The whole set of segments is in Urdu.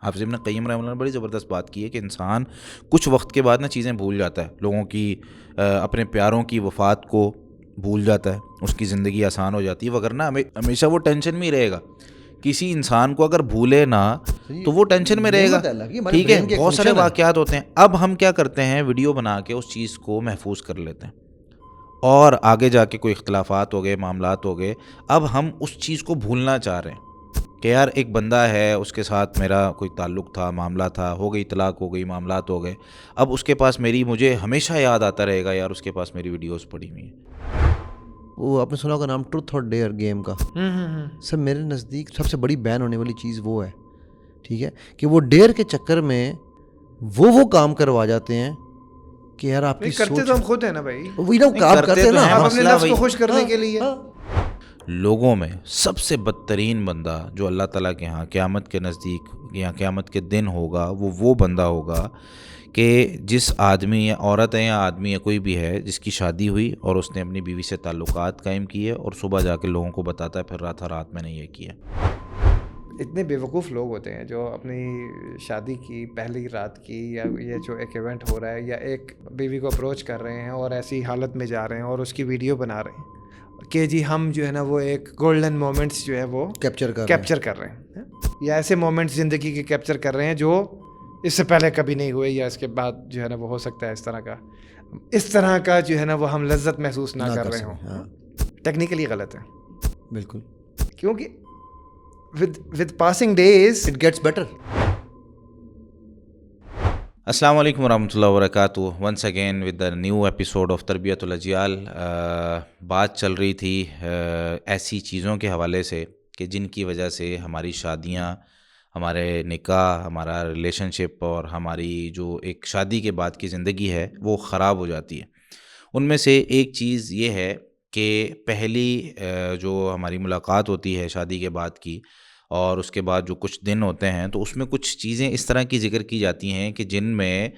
حافظ ابن قیم رحمہ اللہ نے بڑی زبردست بات کی ہے کہ انسان کچھ وقت کے بعد نا چیزیں بھول جاتا ہے، لوگوں کی اپنے پیاروں کی وفات کو بھول جاتا ہے، اس کی زندگی آسان ہو جاتی ہے، وگرنہ ہمیشہ وہ ٹینشن میں ہی رہے گا. کسی انسان کو اگر بھولے نا تو وہ ٹینشن میں رہے گا. ٹھیک ہے، بہت سارے واقعات ہوتے ہیں. اب ہم کیا کرتے ہیں، ویڈیو بنا کے اس چیز کو محفوظ کر لیتے ہیں، اور آگے جا کے کوئی اختلافات ہو گئے، معاملات ہو گئے، اب ہم اس چیز کو بھولنا چاہ رہے ہیں کہ یار ایک بندہ ہے، اس کے ساتھ میرا کوئی تعلق تھا، معاملہ تھا، ہو گئی طلاق، ہو گئی، معاملات ہو گئے، اب اس کے پاس مجھے ہمیشہ یاد آتا رہے گا یار اس کے پاس میری ویڈیوز پڑی ہوئی ہیں. وہ آپ نے سنا ہوگا نام ٹروتھ اور ڈیئر گیم کا. سب میرے نزدیک سب سے بڑی بین ہونے والی چیز وہ ہے، ٹھیک ہے، کہ وہ ڈیئر کے چکر میں وہ کام کروا جاتے ہیں کہ یار آپ کی کرتے تو ہم خود ہیں نا بھائی، وہی نا آپ کرتے ہیں نا، آپ اپنے نفس کو خوش کرنے کے لیے. لوگوں میں سب سے بدترین بندہ جو اللہ تعالیٰ کے ہاں قیامت کے نزدیک یا قیامت کے دن ہوگا، وہ بندہ ہوگا کہ جس آدمی یا عورت ہے یا آدمی ہے کوئی بھی ہے جس کی شادی ہوئی اور اس نے اپنی بیوی سے تعلقات قائم کیے اور صبح جا کے لوگوں کو بتاتا ہے پھر رات میں نے یہ کیا. اتنے بیوقوف لوگ ہوتے ہیں جو اپنی شادی کی پہلی رات کی یا یہ جو ایک ایونٹ ہو رہا ہے یا ایک بیوی کو اپروچ کر رہے ہیں اور ایسی حالت میں جا رہے ہیں اور اس کی ویڈیو بنا رہے ہیں کہ جی ہم جو ہے نا وہ ایک گولڈن مومنٹس جو ہے وہ کیپچر کر رہے ہیں، یا ایسے مومنٹس زندگی کے کیپچر کر رہے ہیں جو اس سے پہلے کبھی نہیں ہوئے یا اس کے بعد جو ہے نا وہ ہو سکتا ہے اس طرح کا جو ہے نا وہ ہم لذت محسوس نہ کر رہے ہوں. ٹیکنیکلی غلط ہے بالکل، کیونکہ with passing days it gets better. السلام علیکم ورحمۃ اللہ وبرکاتہ. Once again with the new episode of تربیت الاجیال. بات چل رہی تھی ایسی چیزوں کے حوالے سے کہ جن کی وجہ سے ہماری شادیاں، ہمارے نکاح، ہمارا ریلیشن شپ اور ہماری جو ایک شادی کے بعد کی زندگی ہے وہ خراب ہو جاتی ہے. ان میں سے ایک چیز یہ ہے کہ پہلی جو ہماری ملاقات ہوتی ہے شادی کے بعد کی، اور اس کے بعد جو کچھ دن ہوتے ہیں تو اس میں کچھ چیزیں اس طرح کی ذکر کی جاتی ہیں کہ جن میں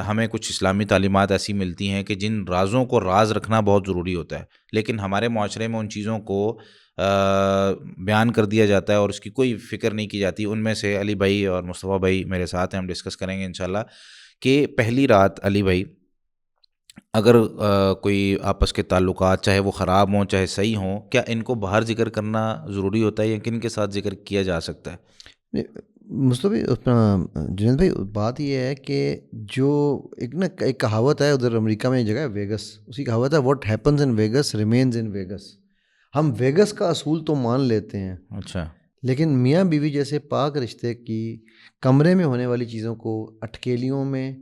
ہمیں کچھ اسلامی تعلیمات ایسی ملتی ہیں کہ جن رازوں کو راز رکھنا بہت ضروری ہوتا ہے، لیکن ہمارے معاشرے میں ان چیزوں کو بیان کر دیا جاتا ہے اور اس کی کوئی فکر نہیں کی جاتی. ان میں سے علی بھائی اور مصطفیٰ بھائی میرے ساتھ ہیں، ہم ڈسکس کریں گے انشاءاللہ کہ پہلی رات علی بھائی اگر کوئی آپس کے تعلقات چاہے وہ خراب ہوں چاہے صحیح ہوں، کیا ان کو باہر ذکر کرنا ضروری ہوتا ہے یا کن کے ساتھ ذکر کیا جا سکتا ہے؟ مصطفی جنید بھائی، بات یہ ہے کہ جو ایک کہاوت ہے ادھر امریکہ میں ایک جگہ ہے ویگس، اسی کہاوت ہے what happens in Vegas remains in Vegas. ہم ویگس کا اصول تو مان لیتے ہیں، اچھا، لیکن میاں بیوی جیسے پاک رشتے کی کمرے میں ہونے والی چیزوں کو اٹکیلیوں میں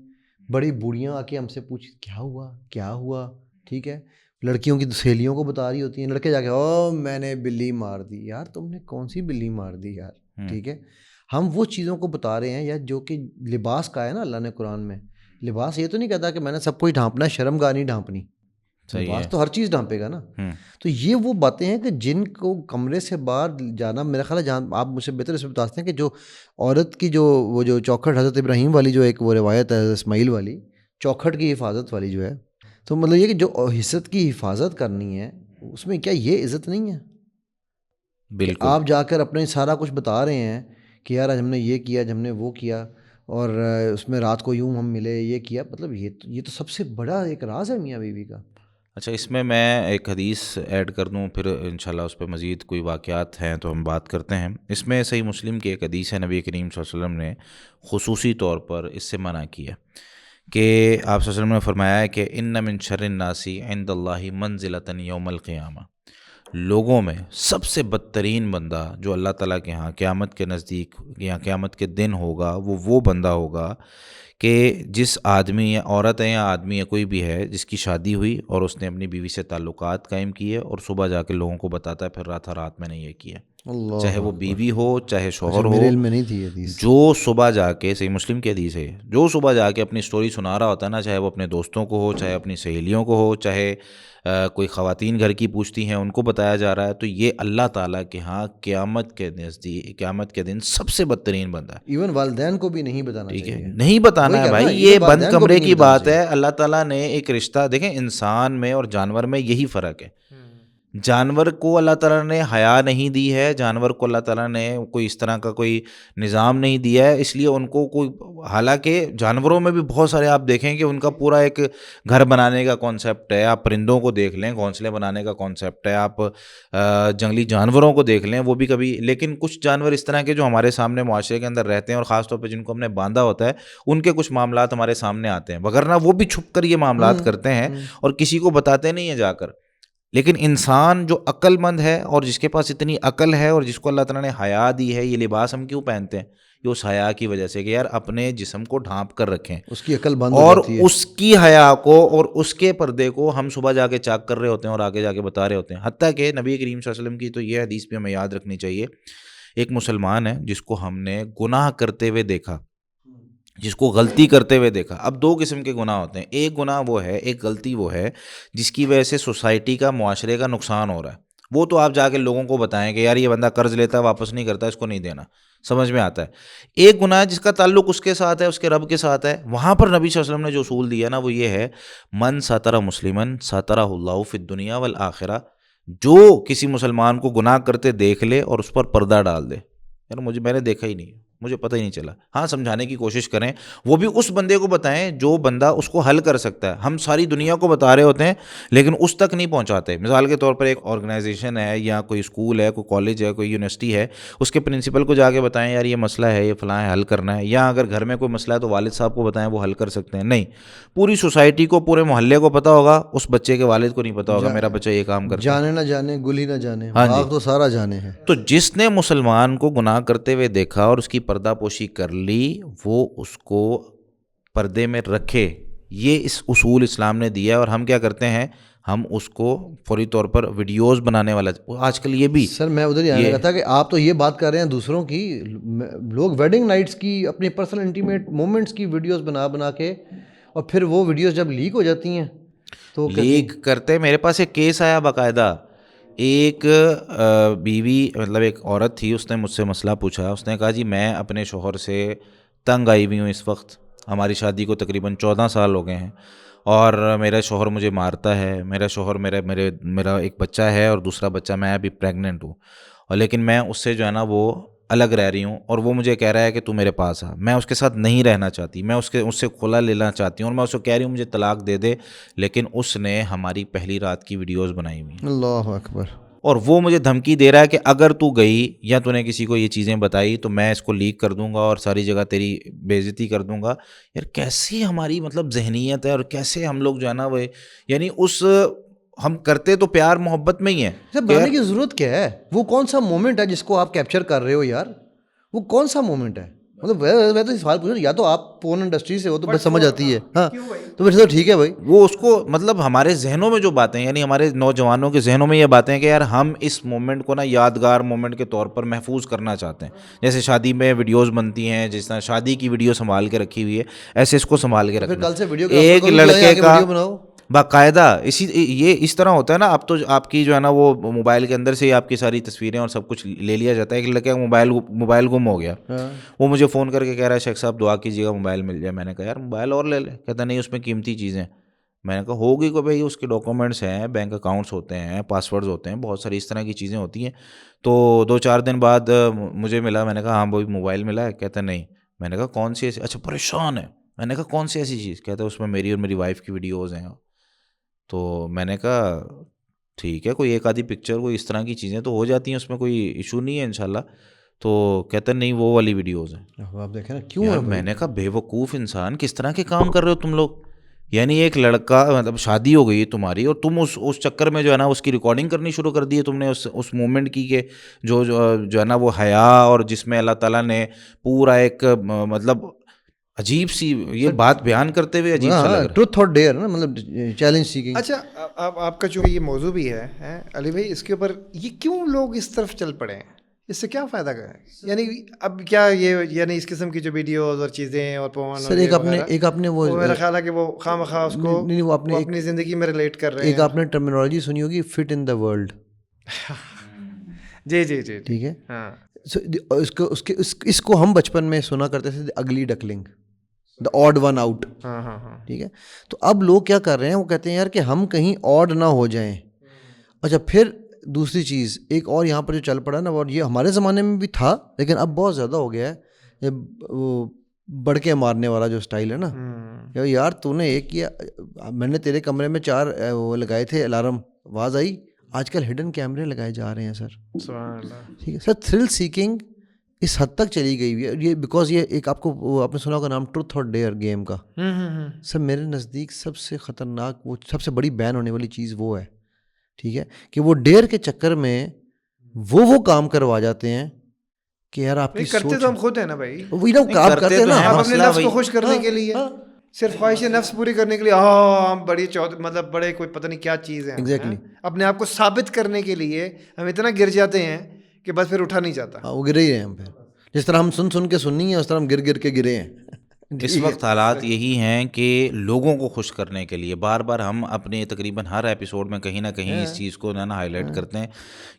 بڑی بوڑھیاں آ کے ہم سے پوچھ کیا ہوا، ٹھیک ہے، لڑکیوں کی سہیلیوں کو بتا رہی ہوتی ہیں، لڑکے جا کے میں نے بلی مار دی. یار تم نے کون سی بلی مار دی یار، ٹھیک ہے. ہم وہ چیزوں کو بتا رہے ہیں یا جو کہ لباس کا ہے نا. اللہ نے قرآن میں لباس یہ تو نہیں کہتا کہ میں نے سب کو ہی ڈھانپنا ہے، شرم گاہ نہیں ڈھانپنی. لباس تو ہر چیز ڈھانپے گا نا. تو یہ وہ باتیں ہیں کہ جن کو کمرے سے باہر جانا، میرا خیال ہے جہاں آپ مجھ سے بہتر اس میں بتاتے ہیں کہ جو عورت کی وہ جو چوکھٹ حضرت ابراہیم والی جو ایک وہ روایت ہے حضرت اسماعیل والی چوکھٹ کی حفاظت والی جو ہے، تو مطلب یہ کہ جو عزت کی حفاظت کرنی ہے اس میں کیا یہ عزت نہیں ہے؟ بالکل. آپ جا کر اپنے سارا کچھ بتا رہے ہیں کہ یار ہم نے یہ کیا، ہم نے وہ کیا، اور اس میں رات کو یوں ہم ملے، یہ کیا. مطلب یہ تو سب سے بڑا ایک راز ہے میاں بیوی کا. اچھا، اس میں ایک حدیث ایڈ کر دوں، پھر انشاءاللہ اس پہ مزید کوئی واقعات ہیں تو ہم بات کرتے ہیں. اس میں صحیح مسلم کی ایک حدیث ہے، نبی کریم صلی اللہ علیہ وسلم نے خصوصی طور پر اس سے منع کیا کہ آپ صلی اللہ علیہ وسلم نے فرمایا ہے کہ ان من شر الناس عند اللہ منزلۃ یوم القیامہ. لوگوں میں سب سے بدترین بندہ جو اللہ تعالیٰ کے ہاں قیامت کے نزدیک یا قیامت کے دن ہوگا وہ بندہ ہوگا کہ جس آدمی یا عورت ہے یا آدمی ہے کوئی بھی ہے جس کی شادی ہوئی اور اس نے اپنی بیوی سے تعلقات قائم کیے اور صبح جا کے لوگوں کو بتاتا ہے پھر رات میں نے یہ کیا. چاہے وہ بیوی ہو چاہے شوہر ہو، جو صبح جا کے، صحیح مسلم کی حدیث ہے، جو صبح جا کے اپنی سٹوری سنا رہا ہوتا ہے نا، چاہے وہ اپنے دوستوں کو ہو چاہے اپنی سہیلیوں کو ہو، چاہے کوئی خواتین گھر کی پوچھتی ہیں ان کو بتایا جا رہا ہے، تو یہ اللہ تعالیٰ کے ہاں قیامت کے دن سب سے بدترین بندہ ہے. ایون والدین کو بھی نہیں بتانا چاہیے، نہیں بتانا ہے بھائی، یہ بند کمرے کی بات ہے. اللہ تعالیٰ نے ایک رشتہ، دیکھیں انسان میں اور جانور میں یہی فرق ہے. جانور کو اللہ تعالیٰ نے حیا نہیں دی ہے, جانور کو اللہ تعالیٰ نے کوئی اس طرح کا کوئی نظام نہیں دیا ہے, اس لیے ان کو کوئی, حالانکہ جانوروں میں بھی بہت سارے آپ دیکھیں کہ ان کا پورا ایک گھر بنانے کا کانسیپٹ ہے. آپ پرندوں کو دیکھ لیں, گھونسلے بنانے کا کانسیپٹ ہے. آپ جنگلی جانوروں کو دیکھ لیں, وہ بھی کبھی, لیکن کچھ جانور اس طرح کے جو ہمارے سامنے معاشرے کے اندر رہتے ہیں, اور خاص طور پہ جن کو ہم نے باندھا ہوتا ہے, ان کے کچھ معاملات ہمارے سامنے آتے ہیں, وگرنہ وہ بھی چھپ کر یہ معاملات کرتے ہیں اور کسی کو بتاتے نہیں ہیں جا کر. لیکن انسان جو عقل مند ہے اور جس کے پاس اتنی عقل ہے اور جس کو اللہ تعالیٰ نے حیا دی ہے, یہ لباس ہم کیوں پہنتے ہیں؟ یہ اس حیا کی وجہ سے کہ یار اپنے جسم کو ڈھانپ کر رکھیں, اس کی عقل بند ہو اور جاتی ہے. اس کی حیا کو اور اس کے پردے کو ہم صبح جا کے چاک کر رہے ہوتے ہیں اور آگے جا کے بتا رہے ہوتے ہیں. حتیٰ کہ نبی کریم صلی اللہ علیہ وسلم کی تو یہ حدیث بھی ہمیں یاد رکھنی چاہیے. ایک مسلمان ہے جس کو ہم نے گناہ کرتے ہوئے دیکھا, جس کو غلطی کرتے ہوئے دیکھا. اب دو قسم کے گناہ ہوتے ہیں, ایک گناہ وہ ہے, ایک غلطی وہ ہے جس کی وجہ سے سوسائٹی کا, معاشرے کا نقصان ہو رہا ہے. وہ تو آپ جا کے لوگوں کو بتائیں کہ یار یہ بندہ قرض لیتا ہے واپس نہیں کرتا, اس کو نہیں دینا, سمجھ میں آتا ہے. ایک گناہ جس کا تعلق اس کے ساتھ ہے, اس کے رب کے ساتھ ہے, وہاں پر نبی صلی اللہ علیہ وسلم نے جو اصول دیا نا وہ یہ ہے, من ستر مسلمن سترہ اللہ فی الدنیا والآخرہ. جو کسی مسلمان کو گناہ کرتے دیکھ لے اور اس پر پردہ ڈال دے. یار میں نے دیکھا ہی نہیں, مجھے پتہ ہی نہیں چلا. ہاں سمجھانے کی کوشش کریں, وہ بھی اس بندے کو بتائیں جو بندہ اس کو حل کر سکتا ہے. ہم ساری دنیا کو بتا رہے ہوتے ہیں لیکن اس تک نہیں پہنچاتے. مثال کے طور پر ایک آرگنائزیشن ہے یا کوئی اسکول ہے, کوئی کالج ہے, کوئی یونیورسٹی ہے, اس کے پرنسپل کو جا کے بتائیں یار یہ مسئلہ ہے, یہ فلاں ہے, حل کرنا ہے. یا اگر گھر میں کوئی مسئلہ ہے تو والد صاحب کو بتائیں, وہ حل کر سکتے ہیں. نہیں, پوری سوسائٹی کو, پورے محلے کو پتہ ہوگا, اس بچے کے والد کو نہیں پتہ ہوگا میرا بچہ یہ کام کرتا ہے. جانے نہ جانے گل ہی نہ جانے, باغ تو سارا جانے ہے. تو جس نے مسلمان کو گناہ کرتے ہوئے دیکھا اور اس کی پردہ پوشی کر لی, وہ اس کو پردے میں رکھے. یہ اس اصول اسلام نے دیا ہے. اور ہم کیا کرتے ہیں, ہم اس کو فوری طور پر ویڈیوز بنانے والا, آج کل یہ بھی. سر میں ادھر ہی آنے لگا تھا کہ آپ تو یہ بات کر رہے ہیں دوسروں کی, لوگ ویڈنگ نائٹس کی, اپنی پرسنل انٹیمیٹ مومنٹس کی ویڈیوز بنا کے, اور پھر وہ ویڈیوز جب لیک ہو جاتی ہیں تو لیک کرتے. میرے پاس ایک کیس آیا باقاعدہ, ایک بیوی, مطلب ایک عورت تھی, اس نے مجھ سے مسئلہ پوچھا. اس نے کہا جی میں اپنے شوہر سے تنگ آئی ہوئی ہوں اس وقت, ہماری شادی کو تقریباً 14 سال ہو گئے ہیں, اور میرا شوہر مجھے مارتا ہے. میرا شوہر میرا ایک بچہ ہے اور دوسرا بچہ میں ابھی پریگننٹ ہوں, اور لیکن میں اس سے جو ہے نا وہ الگ رہ رہی ہوں, اور وہ مجھے کہہ رہا ہے کہ تو میرے پاس آ. میں اس کے ساتھ نہیں رہنا چاہتی, میں اس سے کھلا لینا چاہتی ہوں, اور میں اس کو کہہ رہی ہوں مجھے طلاق دے دے, لیکن اس نے ہماری پہلی رات کی ویڈیوز بنائی ہوئی ہیں. اللہ اکبر. اور وہ مجھے دھمکی دے رہا ہے کہ اگر تو گئی یا تو نے کسی کو یہ چیزیں بتائی تو میں اس کو لیک کر دوں گا اور ساری جگہ تیری بے عزتی کر دوں گا. یار کیسی ہماری مطلب ذہنیت ہے, اور کیسے ہم لوگ جو ہے نا وہ, یعنی ہم کرتے تو پیار محبت میں ہی ہیں. بنانے کی ضرورت کیا ہے؟ وہ کون سا مومنٹ ہے جس کو آپ کیپچر کر رہے ہو یار؟ وہ کون سا مومنٹ ہے؟ مطلب میں تو سوال پوچھ رہا ہوں, یا تو آپ پورن انڈسٹری سے ہو تو بس سمجھ آتی ہے, ہاں تو پھر تو ٹھیک ہے بھائی. وہ اس کو مطلب ہمارے ذہنوں میں جو باتیں, یعنی ہمارے نوجوانوں کے ذہنوں میں یہ باتیں کہ یار ہم اس مومنٹ کو نا یادگار مومنٹ کے طور پر محفوظ کرنا چاہتے ہیں. جیسے شادی میں ویڈیوز بنتی ہیں, جس طرح شادی کی ویڈیو سنبھال کے رکھی ہوئی ہے, ایسے اس کو سنبھال کے رکھنا. کل سے ویڈیو ایک لڑکے کا باقاعدہ یہ اس طرح ہوتا ہے نا, اب تو آپ کی جو ہے نا وہ موبائل کے اندر سے ہی آپ کی ساری تصویریں اور سب کچھ لے لیا جاتا ہے. ایک لڑکے کا موبائل گم ہو گیا, وہ مجھے فون کر کے کہہ رہا ہے شیخ صاحب دعا کیجیے گا موبائل مل جائے. میں نے کہا یار موبائل اور لے لے. کہتا نہیں اس میں قیمتی چیزیں. میں نے کہا ہوگی کو بھائی, اس کے ڈاکومنٹس ہیں, بینک اکاؤنٹس ہوتے ہیں, پاسورڈز ہوتے ہیں, بہت ساری اس طرح کی چیزیں ہوتی ہیں. تو 2-4 دن بعد مجھے ملا. میں نے کہا ہاں بھائی موبائل ملا ہے. کہتا نہیں. میں نے کہا کون سی ایسی, اچھا پریشان ہے. میں نے کہا کون سی ایسی چیز؟ کہتا ہے اس میں میری اور میری وائف کی ویڈیوز ہیں. تو میں نے کہا ٹھیک ہے, کوئی ایک آدھی پکچر, کوئی اس طرح کی چیزیں تو ہو جاتی ہیں, اس میں کوئی ایشو نہیں ہے انشاءاللہ. تو کہتا نہیں وہ والی ویڈیوز ہیں. آپ دیکھیں نا کیوں. میں نے کہا بے وقوف انسان, کس طرح کے کام کر رہے ہو تم لوگ. یعنی ایک لڑکا, مطلب شادی ہو گئی تمہاری, اور تم اس چکر میں جو ہے نا اس کی ریکارڈنگ کرنی شروع کر دی ہے تم نے, اس مومنٹ کی کہ جو ہے نا وہ حیا, اور جس میں اللہ تعالیٰ نے پورا ایک مطلب عجیب سی یہ بات بیان کرتے ہوئے عجیب سا لگ رہا ہے. ٹروتھ اور ڈیئر نا, مطلب چیلنج سیکنگ. اچھا آپ کا جو یہ موضوع بھی ہے علی بھائی, اس کے اوپر یہ کیوں لوگ اس طرف چل پڑے ہیں؟ اس سے کیا فائدہ ہے؟ یعنی اب کیا یہ, یعنی اس قسم کی جو ویڈیوز اور چیزیں اور سر ایک آپ نے وہ میرا خیال ہے کہ وہ خواہ اس کو وہ اپنی زندگی میں ریلیٹ کر رہے ہیں. ایک آپ نے ٹرمینالوجی سنی ہوگی, فٹ ان دا ورلڈ. جی جی جی ٹھیک ہے. ہاں, اس کو ہم بچپن میں سنا کرتے تھے, اگلی ڈکلنگ, دا آڈ ون آؤٹ. ہاں, ٹھیک ہے. تو اب لوگ کیا کر رہے ہیں, وہ کہتے ہیں یار کہ ہم کہیں آڈ نہ ہو جائیں. اچھا پھر دوسری چیز ایک اور یہاں پر جو چل پڑا نا، اور یہ ہمارے زمانے میں بھی تھا لیکن اب بہت زیادہ ہو گیا ہے، یہ وہ بڑھ کے مارنے والا جو سٹائل ہے نا، یار تو نے ایک کیا، میں نے تیرے کمرے میں 4 وہ لگائے تھے الارم، آواز آئی، آج کل ہڈن کیمرے لگائے جا رہے ہیں سر. سبحان اللہ. ٹھیک ہے سر، تھرل سیکنگ اس حد تک چلی گئی ہوئی ہے یہ، بیکاز یہ ایک آپ کو آپ نے سنا ہوگا نام ٹروتھ اور ڈیئر گیم کا. سر میرے نزدیک سب سے خطرناک، وہ سب سے بڑی بین ہونے والی چیز وہ ہے، ٹھیک ہے، کہ وہ ڈیئر کے چکر میں وہ کام کروا جاتے ہیں کہ یار آپ کی کرتے تو ہم خود ہیں نا بھائی، وہی نا آپ کرتے ہیں نا، ہم اپنے نفس کو خوش کرنے کے لیے، صرف خواہش نفس پوری کرنے کے لیے، ہم بڑی مطلب بڑے کوئی پتہ نہیں کیا چیز ہے، ایگزیکٹلی اپنے آپ کو ثابت کرنے کے لیے ہم اتنا گر جاتے ہیں کہ بس پھر اٹھا نہیں جاتا. وہ گرے ہی ہیں ہم، پھر جس طرح ہم سن کے سننی ہیں اس طرح ہم گر گر کے گرے ہیں. اس وقت حالات یہی ہیں کہ لوگوں کو خوش کرنے کے لیے بار بار ہم اپنے تقریباً ہر ایپیسوڈ میں کہیں نہ کہیں اس چیز کو نا ہائی لائٹ کرتے ہیں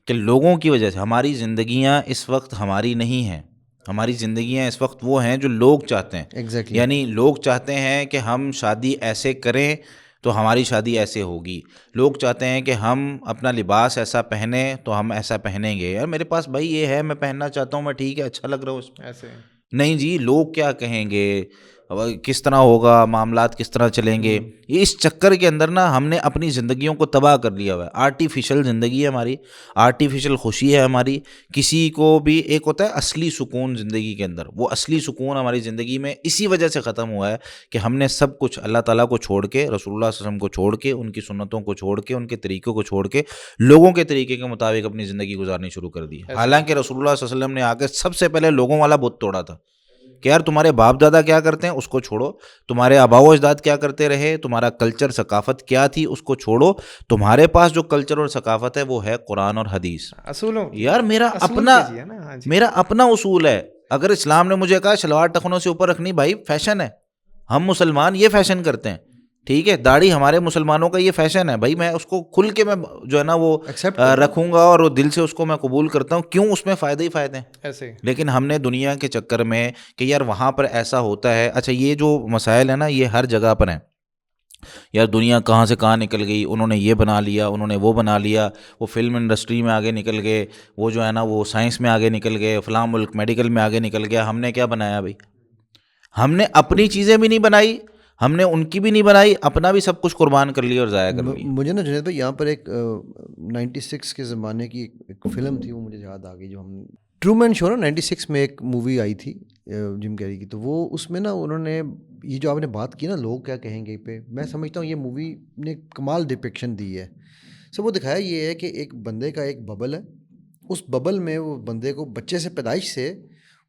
کہ لوگوں کی وجہ سے ہماری زندگیاں اس وقت ہماری نہیں ہیں، ہماری زندگیاں اس وقت وہ ہیں جو لوگ چاہتے ہیں. ایگزیکٹلی، یعنی لوگ چاہتے ہیں کہ ہم شادی ایسے کریں تو ہماری شادی ایسے ہوگی، لوگ چاہتے ہیں کہ ہم اپنا لباس ایسا پہنیں تو ہم ایسا پہنیں گے. یار میرے پاس بھائی یہ ہے، میں پہننا چاہتا ہوں، میں ٹھیک ہے اچھا لگ رہا ہوں اس میں، ایسے نہیں جی لوگ کیا کہیں گے، کس طرح ہوگا، معاملات کس طرح چلیں گے. یہ اس چکر کے اندر نا ہم نے اپنی زندگیوں کو تباہ کر لیا ہوا ہے. آرٹیفیشل زندگی ہے ہماری، آرٹیفیشل خوشی ہے ہماری. کسی کو بھی ایک ہوتا ہے اصلی سکون زندگی کے اندر، وہ اصلی سکون ہماری زندگی میں اسی وجہ سے ختم ہوا ہے کہ ہم نے سب کچھ اللہ تعالیٰ کو چھوڑ کے، رسول اللہ صلی اللہ علیہ وسلم کو چھوڑ کے، ان کی سنتوں کو چھوڑ کے، ان کے طریقوں کو چھوڑ کے لوگوں کے طریقے کے مطابق اپنی زندگی گزارنی شروع کر دی. حالانکہ رسول اللہ صلی اللہ علیہ وسلم نے آ کے سب سے پہلے لوگوں والا بت توڑا تھا کہ یار تمہارے باپ دادا کیا کرتے ہیں اس کو چھوڑو، تمہارے آباء و اجداد کیا کرتے رہے، تمہارا کلچر ثقافت کیا تھی اس کو چھوڑو، تمہارے پاس جو کلچر اور ثقافت ہے وہ ہے قرآن اور حدیث. اصولوں. یار میرا اپنا اصول ہے. اگر اسلام نے مجھے کہا شلوار ٹخنوں سے اوپر رکھنی، بھائی فیشن ہے، ہم مسلمان یہ فیشن کرتے ہیں، ٹھیک ہے، داڑھی ہمارے مسلمانوں کا یہ فیشن ہے، بھائی میں اس کو کھل کے میں جو ہے نا وہ رکھوں گا اور دل سے اس کو میں قبول کرتا ہوں. کیوں؟ اس میں فائدے ہی فائدے ہیں ایسے. لیکن ہم نے دنیا کے چکر میں کہ یار وہاں پر ایسا ہوتا ہے. اچھا یہ جو مسائل ہیں نا یہ ہر جگہ پر ہیں. یار دنیا کہاں سے کہاں نکل گئی، انہوں نے یہ بنا لیا، انہوں نے وہ بنا لیا، وہ فلم انڈسٹری میں آگے نکل گئے، وہ جو ہے نا وہ سائنس میں آگے نکل گئے، فلاں ملک میڈیکل میں آگے نکل گیا. ہم نے کیا بنایا بھائی؟ ہم نے اپنی چیزیں بھی نہیں بنائی، ہم نے ان کی بھی نہیں بنائی، اپنا بھی سب کچھ قربان کر لیا اور ضائع کر لیا. مجھے نا جنید بھائی یہاں پر ایک 96 کے زمانے کی ایک فلم تھی، وہ مجھے یاد آ گئی، جو ہم ٹرومین شو نا 96 میں ایک مووی آئی تھی جم کیری کی. تو وہ اس میں نا انہوں نے یہ جو آپ نے بات کی نا لوگ کیا کہیں گے پہ، میں سمجھتا ہوں یہ مووی نے کمال ڈپکشن دی ہے. سب وہ دکھایا یہ ہے کہ ایک بندے کا ایک ببل ہے، اس ببل میں وہ بندے کو بچے سے پیدائش سے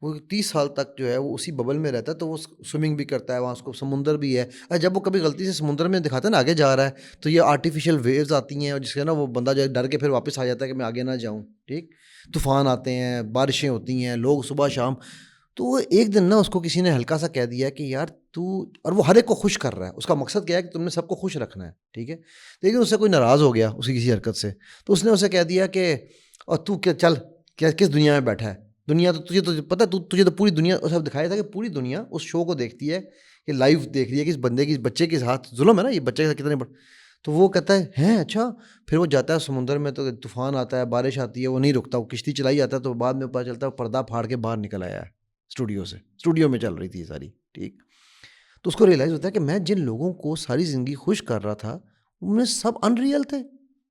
وہ 30 سال تک جو ہے وہ اسی ببل میں رہتا ہے. تو وہ سوئمنگ بھی کرتا ہے وہاں، اس کو سمندر بھی ہے. جب وہ کبھی غلطی سے سمندر میں دکھاتا ہے نا آگے جا رہا ہے تو یہ آرٹیفیشیل ویوز آتی ہیں اور جس سے نا وہ بندہ جو ہے ڈر کے پھر واپس آ جاتا ہے کہ میں آگے نہ جاؤں. ٹھیک، طوفان آتے ہیں، بارشیں ہوتی ہیں، لوگ صبح شام. تو وہ ایک دن نا اس کو کسی نے ہلکا سا کہہ دیا کہ یار تو، اور وہ ہر ایک کو خوش کر رہا ہے، اس کا مقصد کیا ہے کہ تم نے سب کو خوش رکھنا ہے، ٹھیک ہے. لیکن اس سے کوئی ناراض ہو گیا اس کی کسی حرکت سے، تو اس نے اسے کہہ دیا کہ اور تو کیا چل کیا کس دنیا میں بیٹھا ہے، دنیا تو تجھے تو پتہ، تجھے تو پوری دنیا، اسے دکھایا تھا کہ پوری دنیا اس شو کو دیکھتی ہے، کہ لائیو دیکھ رہی ہے کہ اس بندے کی بچے کے ساتھ ظلم ہے نا، یہ بچے کے ساتھ کتنے بڑے. تو وہ کہتا ہے ہیں اچھا. پھر وہ جاتا ہے سمندر میں تو طوفان آتا ہے، بارش آتی ہے، وہ نہیں رکتا، وہ کشتی چلائی جاتا ہے. تو بعد میں پتہ چلتا ہے پردہ پھاڑ کے باہر نکل آیا ہے اسٹوڈیو میں چل رہی تھی یہ ساری. ٹھیک، تو اس کو ریئلائز ہوتا ہے کہ میں جن لوگوں کو ساری زندگی خوش کر رہا تھا ان میں سب ان ریئل تھے.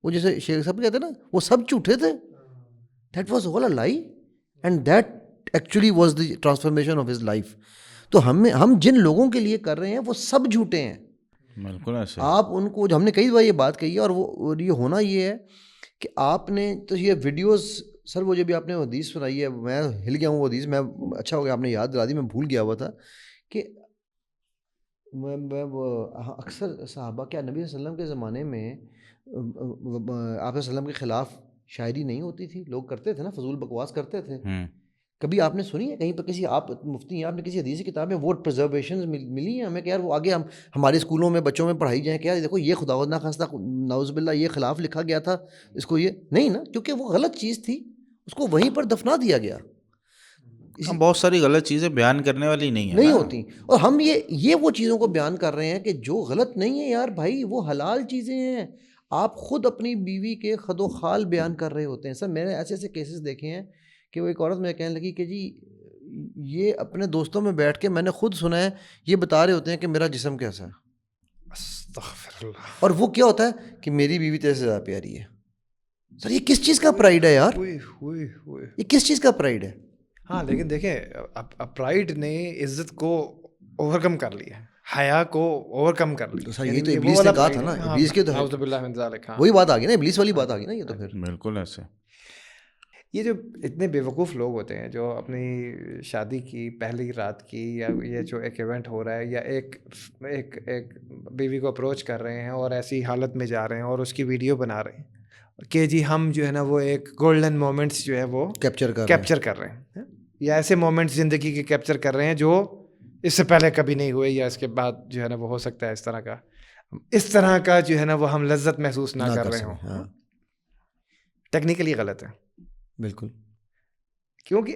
وہ جیسے شیخ صاحب کہتے ہیں نا، وہ سب جھوٹے تھے. دیٹ واز آل اے لائی and that actually was the transformation of his life. تو ہم جن لوگوں کے لیے کر رہے ہیں وہ سب جھوٹے ہیں. بالکل ایسے آپ ان کو، ہم نے کئی بار یہ بات کہی ہے، اور وہ یہ ہونا یہ ہے کہ آپ نے تو یہ ویڈیوز، سر وہ جو بھی آپ نے حدیث سنائی ہے، میں ہل گیا ہوں وہ حدیث، میں اچھا ہو گیا آپ نے یاد دلا دی، میں بھول گیا ہوا تھا کہ اکثر صحابہ کیا نبی صلی اللہ علیہ وسلم کے زمانے میں آپ صلی اللہ علیہ وسلم کے خلاف شاعری نہیں ہوتی تھی، لوگ کرتے تھے نا، فضول بکواس کرتے تھے. کبھی آپ نے سنی ہے کہیں پہ کسی، آپ مفتی ہیں، آپ نے کسی حدیثی کتاب میں ورڈ پرزرویشنز ملی ہیں ہمیں کہ یار وہ آگے ہم ہمارے اسکولوں میں بچوں میں پڑھائی جائیں کہ یار دیکھو یہ خدا نخواستہ نعوذ باللہ یہ خلاف لکھا گیا تھا، اس کو یہ نہیں نا، کیونکہ وہ غلط چیز تھی، اس کو وہیں پر دفنا دیا گیا. بہت ساری غلط چیزیں بیان کرنے والی نہیں ہوتی، اور ہم یہ وہ چیزوں کو بیان کر رہے ہیں کہ جو غلط نہیں ہے یار بھائی، وہ حلال چیزیں ہیں. آپ خود اپنی بیوی کے خد و خال بیان کر رہے ہوتے ہیں. سر میں نے ایسے ایسے کیسز دیکھے ہیں کہ وہ ایک عورت مجھے کہنے لگی کہ جی یہ اپنے دوستوں میں بیٹھ کے میں نے خود سنا ہے یہ بتا رہے ہوتے ہیں کہ میرا جسم کیسا ہے. استغفر اللہ. اور وہ کیا ہوتا ہے کہ میری بیوی تیرے سے زیادہ پیاری ہے. سر یہ کس چیز کا پرائڈ ہے یار, یہ کس چیز کا پرائڈ ہے؟ ہاں لیکن دیکھیں پرائڈ نے عزت کو اوور کم کر لیا, حیا کو اوور کم کر لیا. سر یہ تو ابلیس نے کہا تھا نا, ابلیس کے تو وہی بات آ گئی نا, ابلیس والی بات آ گئی نا. یہ تو پھر بالکل ایسے یہ جو اتنے بیوقوف لوگ ہوتے ہیں جو اپنی شادی کی پہلی رات کی یا یہ جو ایک ایونٹ ہو رہا ہے یا ایک بیوی کو اپروچ کر رہے ہیں اور ایسی حالت میں جا رہے ہیں اور اس کی ویڈیو بنا رہے ہیں کہ جی ہم جو ہے نا وہ ایک گولڈن مومنٹس جو ہے وہ کیپچر کر رہے ہیں, یا ایسے مومنٹس زندگی کے کیپچر کر رہے ہیں جو اس سے پہلے کبھی نہیں ہوئے یا اس کے بعد جو ہے نا وہ ہو سکتا ہے اس طرح کا جو ہے نا وہ ہم لذت محسوس نہ کر رہے ہوں. ٹیکنیکلی غلط ہے بالکل, کیونکہ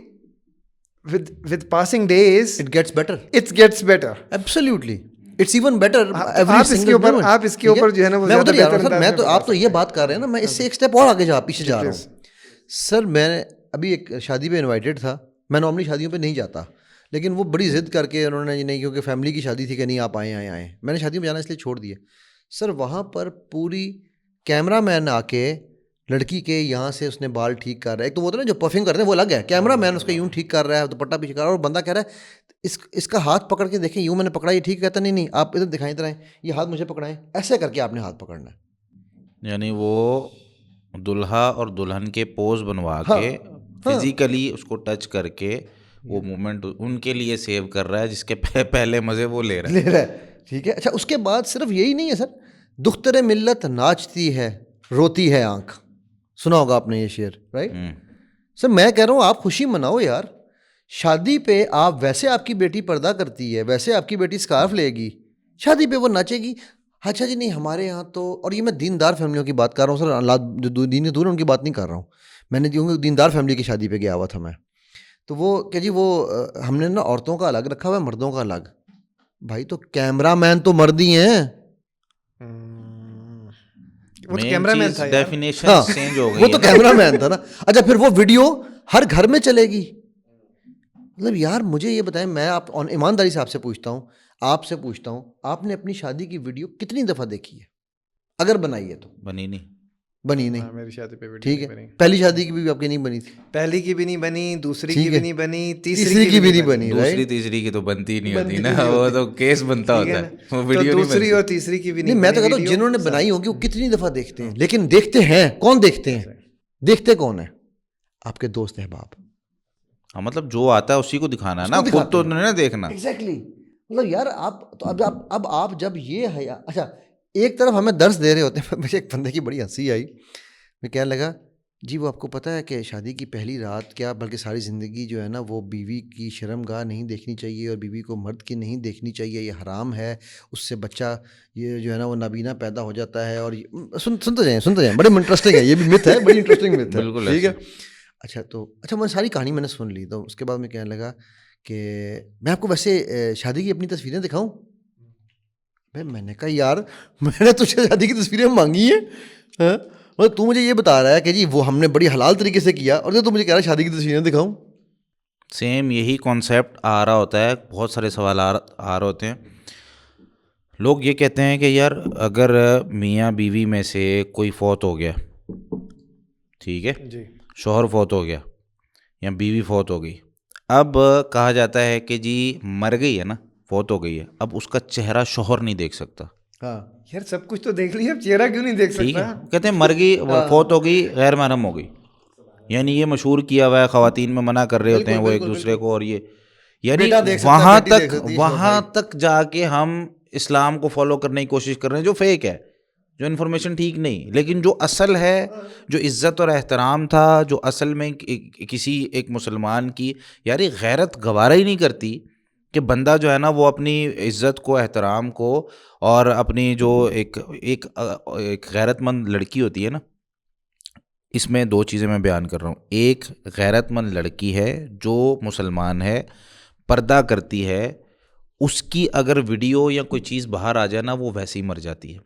with passing days it gets better absolutely it's even better آپ اس کے اوپر جو ہے نا میں تو آپ تو یہ بات کر رہے ہیں نا, میں اس سے ایک سٹیپ اور آگے پیچھے جا رہا ہوں. سر میں ابھی ایک شادی پہ انوائٹیڈ تھا. میں نارملی شادیوں پہ نہیں جاتا, لیکن وہ بڑی ضد کر کے انہوں نے نہیں, کیونکہ فیملی کی شادی تھی کہ نہیں آپ آئیں. میں نے شادی میں جانا اس لیے چھوڑ دیا. سر وہاں پر پوری کیمرہ مین آ کے لڑکی کے یہاں سے اس نے بال ٹھیک کر رہا ہے. ایک تو وہ تو نا جو پرفیوم کرتے ہیں وہ الگ ہے, کیمرہ مین اس کا یوں ٹھیک کر رہا ہے, دوپٹہ پیچھے کر رہا ہے, اور بندہ کہہ رہا ہے اس کا ہاتھ پکڑ کے دیکھیں, یوں میں نے پکڑا, یہ ٹھیک کہتا نہیں آپ ادھر دکھائیں ادھر آئیں, یہ ہاتھ مجھے پکڑائیں, ایسے کر کے آپ نے ہاتھ پکڑنا ہے. یعنی وہ دلہا اور دلہن کے پوز بنوا کے فزیکلی اس کو ٹچ کر کے وہ مومنٹ ان کے لیے سیو کر رہا ہے جس کے پہلے مزے وہ لے رہا ہے. ٹھیک ہے. اچھا اس کے بعد صرف یہی نہیں ہے سر, دختر ملت ناچتی ہے روتی ہے آنکھ, سنا ہوگا آپ نے یہ شعر, رائٹ؟ سر میں کہہ رہا ہوں آپ خوشی مناؤ یار. شادی پہ آپ ویسے آپ کی بیٹی پردہ کرتی ہے, ویسے آپ کی بیٹی سکارف لے گی, شادی پہ وہ ناچے گی. اچھا جی نہیں ہمارے یہاں تو, اور یہ میں دیندار فیملیوں کی بات کر رہا ہوں سر, اللہ جو دین سے دور ہے ان کی بات نہیں کر رہا ہوں. میں نے دیندار فیملی کی شادی پہ گیا ہوا تھا میں, تو وہ کہ جی وہ ہم نے نا عورتوں کا الگ رکھا ہوا ہے, مردوں کا الگ. بھائی تو کیمرہ مین تو مرد ہی ہیں, وہ تو کیمرہ مین تھا, ڈیفینیشن چینج ہو گئی, وہ تو کیمرہ مین تھا نا. اچھا پھر وہ ویڈیو ہر گھر میں چلے گی. مطلب یار مجھے یہ بتائیں, میں آپ ایمانداری سے آپ سے پوچھتا ہوں, آپ نے اپنی شادی کی ویڈیو کتنی دفعہ دیکھی ہے؟ اگر بنائی ہے تو بنی نہیں. میری شادی پہ ٹھیک ہے, پہلی شادی کی بھی آپ کی نہیں بنی تھی, پہلی کی بھی نہیں بنی, دوسری کی بھی نہیں بنی, تیسری کی بھی نہیں بنی, دوسری تیسری کی تو بنتی ہی نہیں ہوتی نا, وہ تو کیس بنتا ہوتا ہے, وہ ویڈیو دوسری اور تیسری کی بھی نہیں. میں تو کہتا ہوں جنہوں نے بنائی ہوگی وہ کتنی دفعہ دیکھتے ہیں, لیکن دیکھتے ہیں کون, دیکھتے کون ہیں؟ آپ کے دوست احباب. ہاں مطلب جو آتا ہے اسی کو دکھانا ہے نا, خود تو نہیں نا دیکھنا. ایگزیکٹلی. مطلب یار آپ تو اب آپ جب یہ ہے, اچھا ایک طرف ہمیں درس دے رہے ہوتے ہیں. مجھے ایک بندے کی بڑی ہنسی آئی, میں کہنے لگا جی وہ آپ کو پتہ ہے کہ شادی کی پہلی رات کیا بلکہ ساری زندگی جو ہے نا وہ بیوی کی شرم گاہ نہیں دیکھنی چاہیے, اور بیوی کو مرد کی نہیں دیکھنی چاہیے, یہ حرام ہے, اس سے بچہ یہ جو ہے نا وہ نابینا پیدا ہو جاتا ہے. اور سنتے جائیں, بڑے انٹرسٹنگ ہے, یہ بھی مت ہے, بڑی انٹرسٹنگ مت ہے. بالکل ٹھیک ہے. اچھا میں ساری کہانی میں نے سن لی, تو اس کے بعد میں کہنے لگا کہ میں آپ کو ویسے شادی کی اپنی تصویریں دکھاؤں. میں نے کہا یار میں نے تجھے شادی کی تصویریں مانگی ہیں, تو مجھے یہ بتا رہا ہے کہ جی وہ ہم نے بڑی حلال طریقے سے کیا, اور تو مجھے کہہ رہا ہے شادی کی تصویریں دکھاؤں. سیم یہی کانسیپٹ آ رہا ہوتا ہے, بہت سارے سوالات آ رہے ہوتے ہیں. لوگ یہ کہتے ہیں کہ یار اگر میاں بیوی میں سے کوئی فوت ہو گیا, ٹھیک ہے جی, شوہر فوت ہو گیا یا بیوی فوت ہو گئی, اب کہا جاتا ہے کہ جی مر گئی ہے نا, فوت ہو گئی ہے, اب اس کا چہرہ شوہر نہیں دیکھ سکتا. ہاں یار سب کچھ تو دیکھ لیا, اب چہرہ کیوں نہیں دیکھ سکتا؟ کہتے ہیں مر گئی, فوت ہو گئی, غیر محرم ہو گئی. یعنی یہ مشہور کیا ہوا ہے, خواتین میں منع کر رہے ہوتے ہیں وہ ایک دوسرے کو, اور یہ یعنی وہاں تک جا کے ہم اسلام کو فالو کرنے کی کوشش کر رہے ہیں جو فیک ہے, جو انفارمیشن ٹھیک نہیں. لیکن جو اصل ہے, جو عزت اور احترام تھا, جو اصل میں کسی ایک مسلمان کی یار غیرت گوارا ہی نہیں کرتی کہ بندہ جو ہے نا وہ اپنی عزت کو, احترام کو, اور اپنی جو ایک غیرت مند لڑکی ہوتی ہے نا, اس میں دو چیزیں میں بیان کر رہا ہوں. ایک غیرت مند لڑکی ہے جو مسلمان ہے, پردہ کرتی ہے, اس کی اگر ویڈیو یا کوئی چیز باہر آ جائے نا وہ ویسے ہی مر جاتی ہے.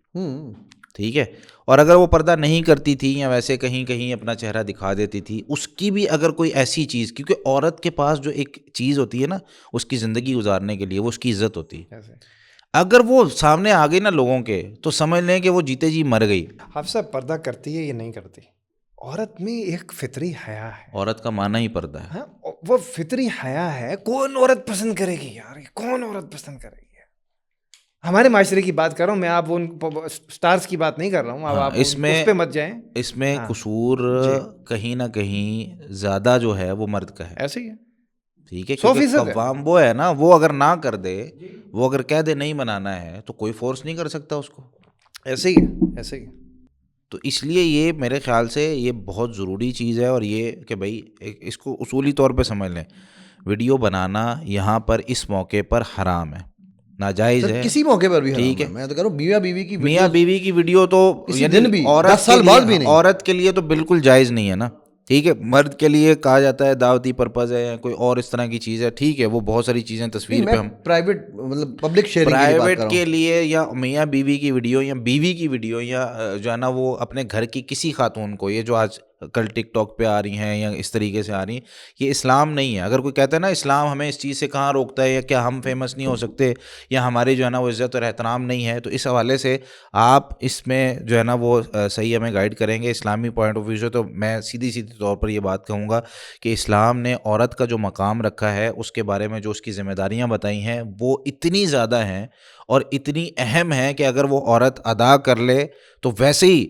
ٹھیک ہے. اور اگر وہ پردہ نہیں کرتی تھی یا ویسے کہیں کہیں اپنا چہرہ دکھا دیتی تھی, اس کی بھی اگر کوئی ایسی چیز, کیونکہ عورت کے پاس جو ایک چیز ہوتی ہے نا اس کی زندگی گزارنے کے لیے, وہ اس کی عزت ہوتی ہے. اگر وہ سامنے آ گئی نا لوگوں کے, تو سمجھ لیں کہ وہ جیتے جی مر گئی. حفصہ پردہ کرتی ہے یا نہیں کرتی, عورت میں ایک فطری حیا ہے. عورت کا معنی ہی پردہ ہے. ہاں وہ فطری حیا ہے. کون عورت پسند کرے گی یار, کون عورت پسند کرے گی؟ ہمارے معاشرے کی بات کر رہا ہوں میں, آپ ان سٹارز کی بات نہیں کر رہا ہوں. اب آپ اس پہ مت جائیں. اس میں قصور کہیں نہ کہیں زیادہ جو ہے وہ مرد کا ہے. ایسے ہی ہے, ٹھیک ہے, کیونکہ قوام وہ ہے نا, وہ اگر نہ کر دے, وہ اگر کہہ دے نہیں منانا ہے, تو کوئی فورس نہیں کر سکتا اس کو. ایسے ہی ہے, ایسے ہی. تو اس لیے یہ میرے خیال سے یہ بہت ضروری چیز ہے, اور یہ کہ بھائی اس کو اصولی طور پہ سمجھ لیں, ویڈیو بنانا یہاں پر اس موقع پر حرام ہے, ناجائز ہے. کسی موقع پر بھی ٹھیک ہے, میں تو کہہ رہا ہوں میاں بیوی کی ویڈیو تو دن بھی 10 سال بعد بھی نہیں, عورت کے لیے تو بالکل جائز نہیں ہے نا. ٹھیک ہے, مرد کے لیے کہا جاتا ہے دعوتی پرپز ہے یا کوئی اور اس طرح کی چیز ہے, ٹھیک ہے, وہ بہت ساری چیزیں تصویر پہ ہم پرائیویٹ مطلب پبلک شیئرنگ پرائیویٹ کے لیے, یا میاں بیوی کی ویڈیو یا بیوی کی ویڈیو, یا جو ہے نا وہ اپنے گھر کی کسی خاتون کو, یہ جو آج کل ٹک ٹاک پہ آ رہی ہیں یا اس طریقے سے آ رہی ہیں, یہ اسلام نہیں ہے. اگر کوئی کہتا ہے نا اسلام ہمیں اس چیز سے کہاں روکتا ہے, یا کیا ہم فیمس نہیں ہو سکتے, یا ہماری جو ہے نا وہ عزت اور احترام نہیں ہے, تو اس حوالے سے آپ اس میں جو ہے نا وہ صحیح ہمیں گائیڈ کریں گے اسلامی پوائنٹ آف ویو سے. تو میں سیدھی طور پر یہ بات کہوں گا کہ اسلام نے عورت کا جو مقام رکھا ہے, اس کے بارے میں جو اس کی ذمہ داریاں بتائی ہیں, وہ اتنی زیادہ ہیں اور اتنی اہم ہیں کہ اگر وہ عورت ادا کر لے تو ویسے ہی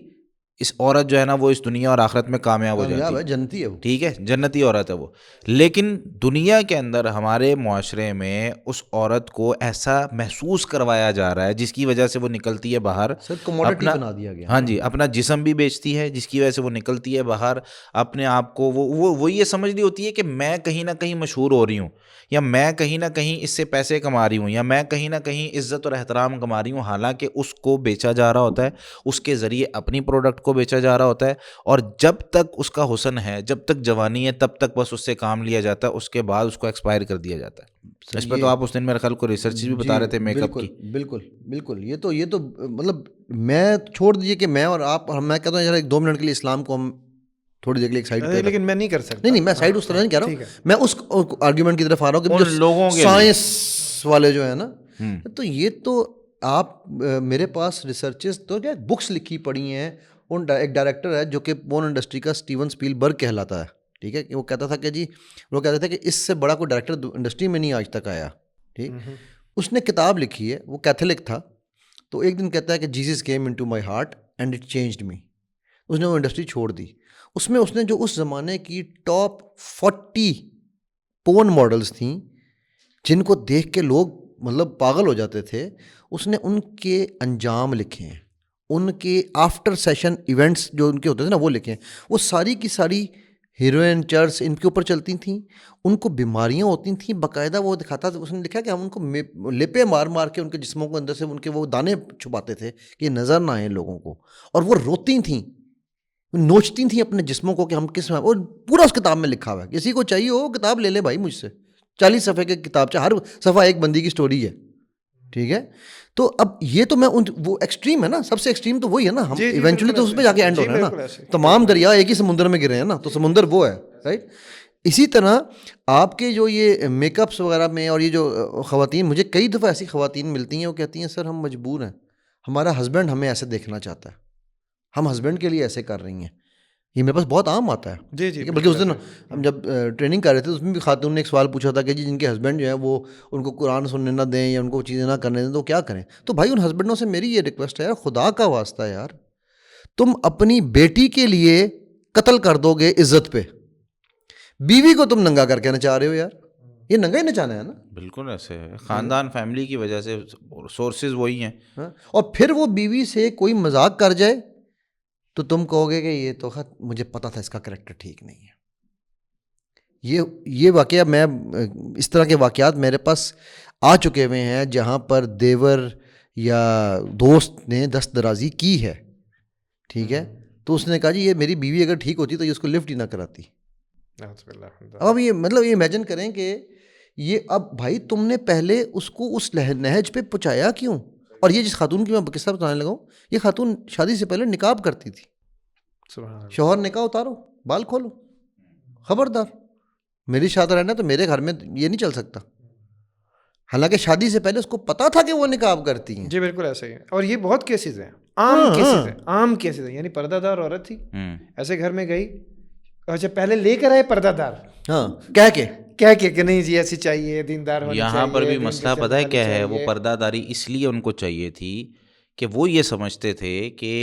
اس عورت جو ہے نا وہ اس دنیا اور آخرت میں کامیاب ہو جاتی ہے, جنتی ہے وہ, ٹھیک ہے, جنتی عورت ہے وہ. لیکن دنیا کے اندر ہمارے معاشرے میں اس عورت کو ایسا محسوس کروایا جا رہا ہے, جس کی وجہ سے وہ نکلتی ہے باہر, کموڈٹی بنا دیا گیا. ہاں جی, اپنا جسم بھی بیچتی ہے, جس کی وجہ سے وہ نکلتی ہے باہر, اپنے آپ کو وہ یہ سمجھ رہی ہوتی ہے کہ میں کہیں نہ کہیں مشہور ہو رہی ہوں, یا میں کہیں نہ کہیں اس سے پیسے کما رہی ہوں, یا میں کہیں نہ کہیں عزت اور احترام کما رہی ہوں. حالانکہ اس کو بیچا جا رہا ہوتا ہے, اس کے ذریعے اپنی پروڈکٹ کو بیچا جا رہا ہوتا ہے, اور جب تک اس کا حسن ہے, جب تک جوانی ہے, تب تک بس اس سے کام لیا جاتا ہے, اس کے بعد اس کو ایکسپائر کر دیا جاتا ہے. اس پہ تو آپ اس دن میرے خیال کو ریسرچ بھی بتا رہے تھے میک اپ کی. بالکل یہ تو مطلب میں چھوڑ دیجیے کہ میں اور آپ, اور میں کہتا ہوں یار 2 منٹ کے لیے اسلام کو ہم تھوڑی دیر کے لیے ایک سائڈ پہ, لیکن میں نہیں کر سکتا. نہیں میں سائڈ اس طرح نہیں کہہ رہا ہوں, میں اس آرگیومنٹ کی طرف آ رہا ہوں کہ لوگوں کے سائنس والے جو ہے نا, تو یہ تو آپ میرے پاس ریسرچز تو کیا بکس لکھی پڑی ہیں. ایک ڈائریکٹر ہے جو کہ پورن انڈسٹری کا اسٹیون اسپیلبرگ کہلاتا ہے, ٹھیک ہے, کہ وہ کہتا تھا کہ جی, وہ کہتے تھے کہ اس سے بڑا کوئی ڈائریکٹر انڈسٹری میں نہیں آج تک آیا, ٹھیک. اس نے کتاب لکھی ہے, وہ کیتھولک تھا, تو ایک دن کہتا ہے کہ Jesus came into my heart and it changed me. اس نے وہ انڈسٹری چھوڑ دی. اس میں اس نے جو اس زمانے کی ٹاپ 40 پورن ماڈلز تھیں جن کو دیکھ کے لوگ مطلب پاگل ہو جاتے تھے, اس نے ان کے انجام لکھے ہیں, ان کے آفٹر سیشن ایونٹس جو ان کے ہوتے تھے نا وہ لکھے ہیں. وہ ساری کی ساری ہیروئن چرس ان کے اوپر چلتی تھیں, ان کو بیماریاں ہوتی تھیں باقاعدہ. وہ دکھاتا تھا, اس نے لکھا کہ ہم ان کو لپے مار مار کے ان کے جسموں کو اندر سے ان کے وہ دانے چھپاتے تھے کہ یہ نظر نہ آئے لوگوں کو, اور وہ روتی تھیں, نوچتی تھیں اپنے جسموں کو کہ ہم کس میں, اور پورا اس کتاب میں لکھا ہوا ہے. کسی کو چاہیے ہو کتاب لے لے بھائی مجھ سے, 40 صفحے کی کتاب, چاہے ہر صفحہ ایک بندی کی سٹوری ہے, ٹھیک ہے. تو اب یہ تو میں وہ ایکسٹریم ہے نا, سب سے ایکسٹریم تو وہی ہے نا, ہم ایونچولی تو اس پہ جا کے اینڈ ہو رہا ہے نا. تمام دریا ایک ہی سمندر میں گرے ہیں نا, تو سمندر وہ ہے, رائٹ. اسی طرح آپ کے جو یہ میک اپس وغیرہ میں, اور یہ جو خواتین, مجھے کئی دفعہ ایسی خواتین ملتی ہیں, وہ کہتی ہیں سر ہم مجبور ہیں, ہمارا ہسبینڈ ہمیں ایسے دیکھنا چاہتا ہے, ہم ہسبینڈ کے لیے ایسے کر رہی ہیں. یہ میرے پاس بہت عام آتا ہے. جی جی, بلکہ اس دن ہم جب ٹریننگ کر رہے تھے, اس میں بھی خاتون نے ایک سوال پوچھا تھا کہ جی جن کے ہسبینڈ جو ہیں وہ ان کو قرآن سننے نہ دیں یا ان کو چیزیں نہ کرنے دیں تو کیا کریں. تو بھائی ان ہسبینڈوں سے میری یہ ریکویسٹ ہے, یار خدا کا واسطہ یار, تم اپنی بیٹی کے لیے قتل کر دو گے عزت پہ, بیوی کو تم ننگا کر کے نچا رہے ہو یار, یہ ننگا ہی نچانا ہے نا. بالکل ایسے ہے, خاندان فیملی کی وجہ سے سورسز وہی ہیں. اور پھر وہ بیوی سے کوئی مذاق کر جائے تو تم کہو گے کہ یہ تو مجھے پتا تھا اس کا کریکٹر ٹھیک نہیں ہے. یہ واقعہ, میں اس طرح کے واقعات میرے پاس آ چکے ہوئے ہیں جہاں پر دیور یا دوست نے دست درازی کی ہے, ٹھیک ہے. تو اس نے کہا جی یہ میری بیوی اگر ٹھیک ہوتی تو یہ اس کو لفٹ ہی نہ کراتی. اب یہ مطلب یہ امیجن کریں کہ یہ, اب بھائی تم نے پہلے اس کو اس نہج پہ پہنچایا کیوں, اور یہ جس خاتون کی میں قصہ بتانے لگا ہوں، یہ خاتون شادی سے پہلے نقاب کرتی تھی. سبحان اللہ. شوہر نے کہا اتارو بال کھولو، خبردار میری شادی رہنا تو میرے گھر میں یہ نہیں چل سکتا. حالانکہ شادی سے پہلے اس کو پتا تھا کہ وہ نقاب کرتی ہیں. جی بالکل ایسا ہی ہے. اور یہ بہت کیسز ہیں، عام کیسز ہیں، عام کیسز ہیں. یعنی پردہ دار عورت تھی، ایسے گھر میں گئی، اچھا پہلے لے کر آئے پردہ دار، ہاں کہہ کے کہ نہیں جی ایسی چاہیے، دیندار ہونی چاہیے. یہاں پر بھی مسئلہ پتہ ہے کیا ہے، وہ پردہ داری اس لیے ان کو چاہیے تھی کہ وہ یہ سمجھتے تھے کہ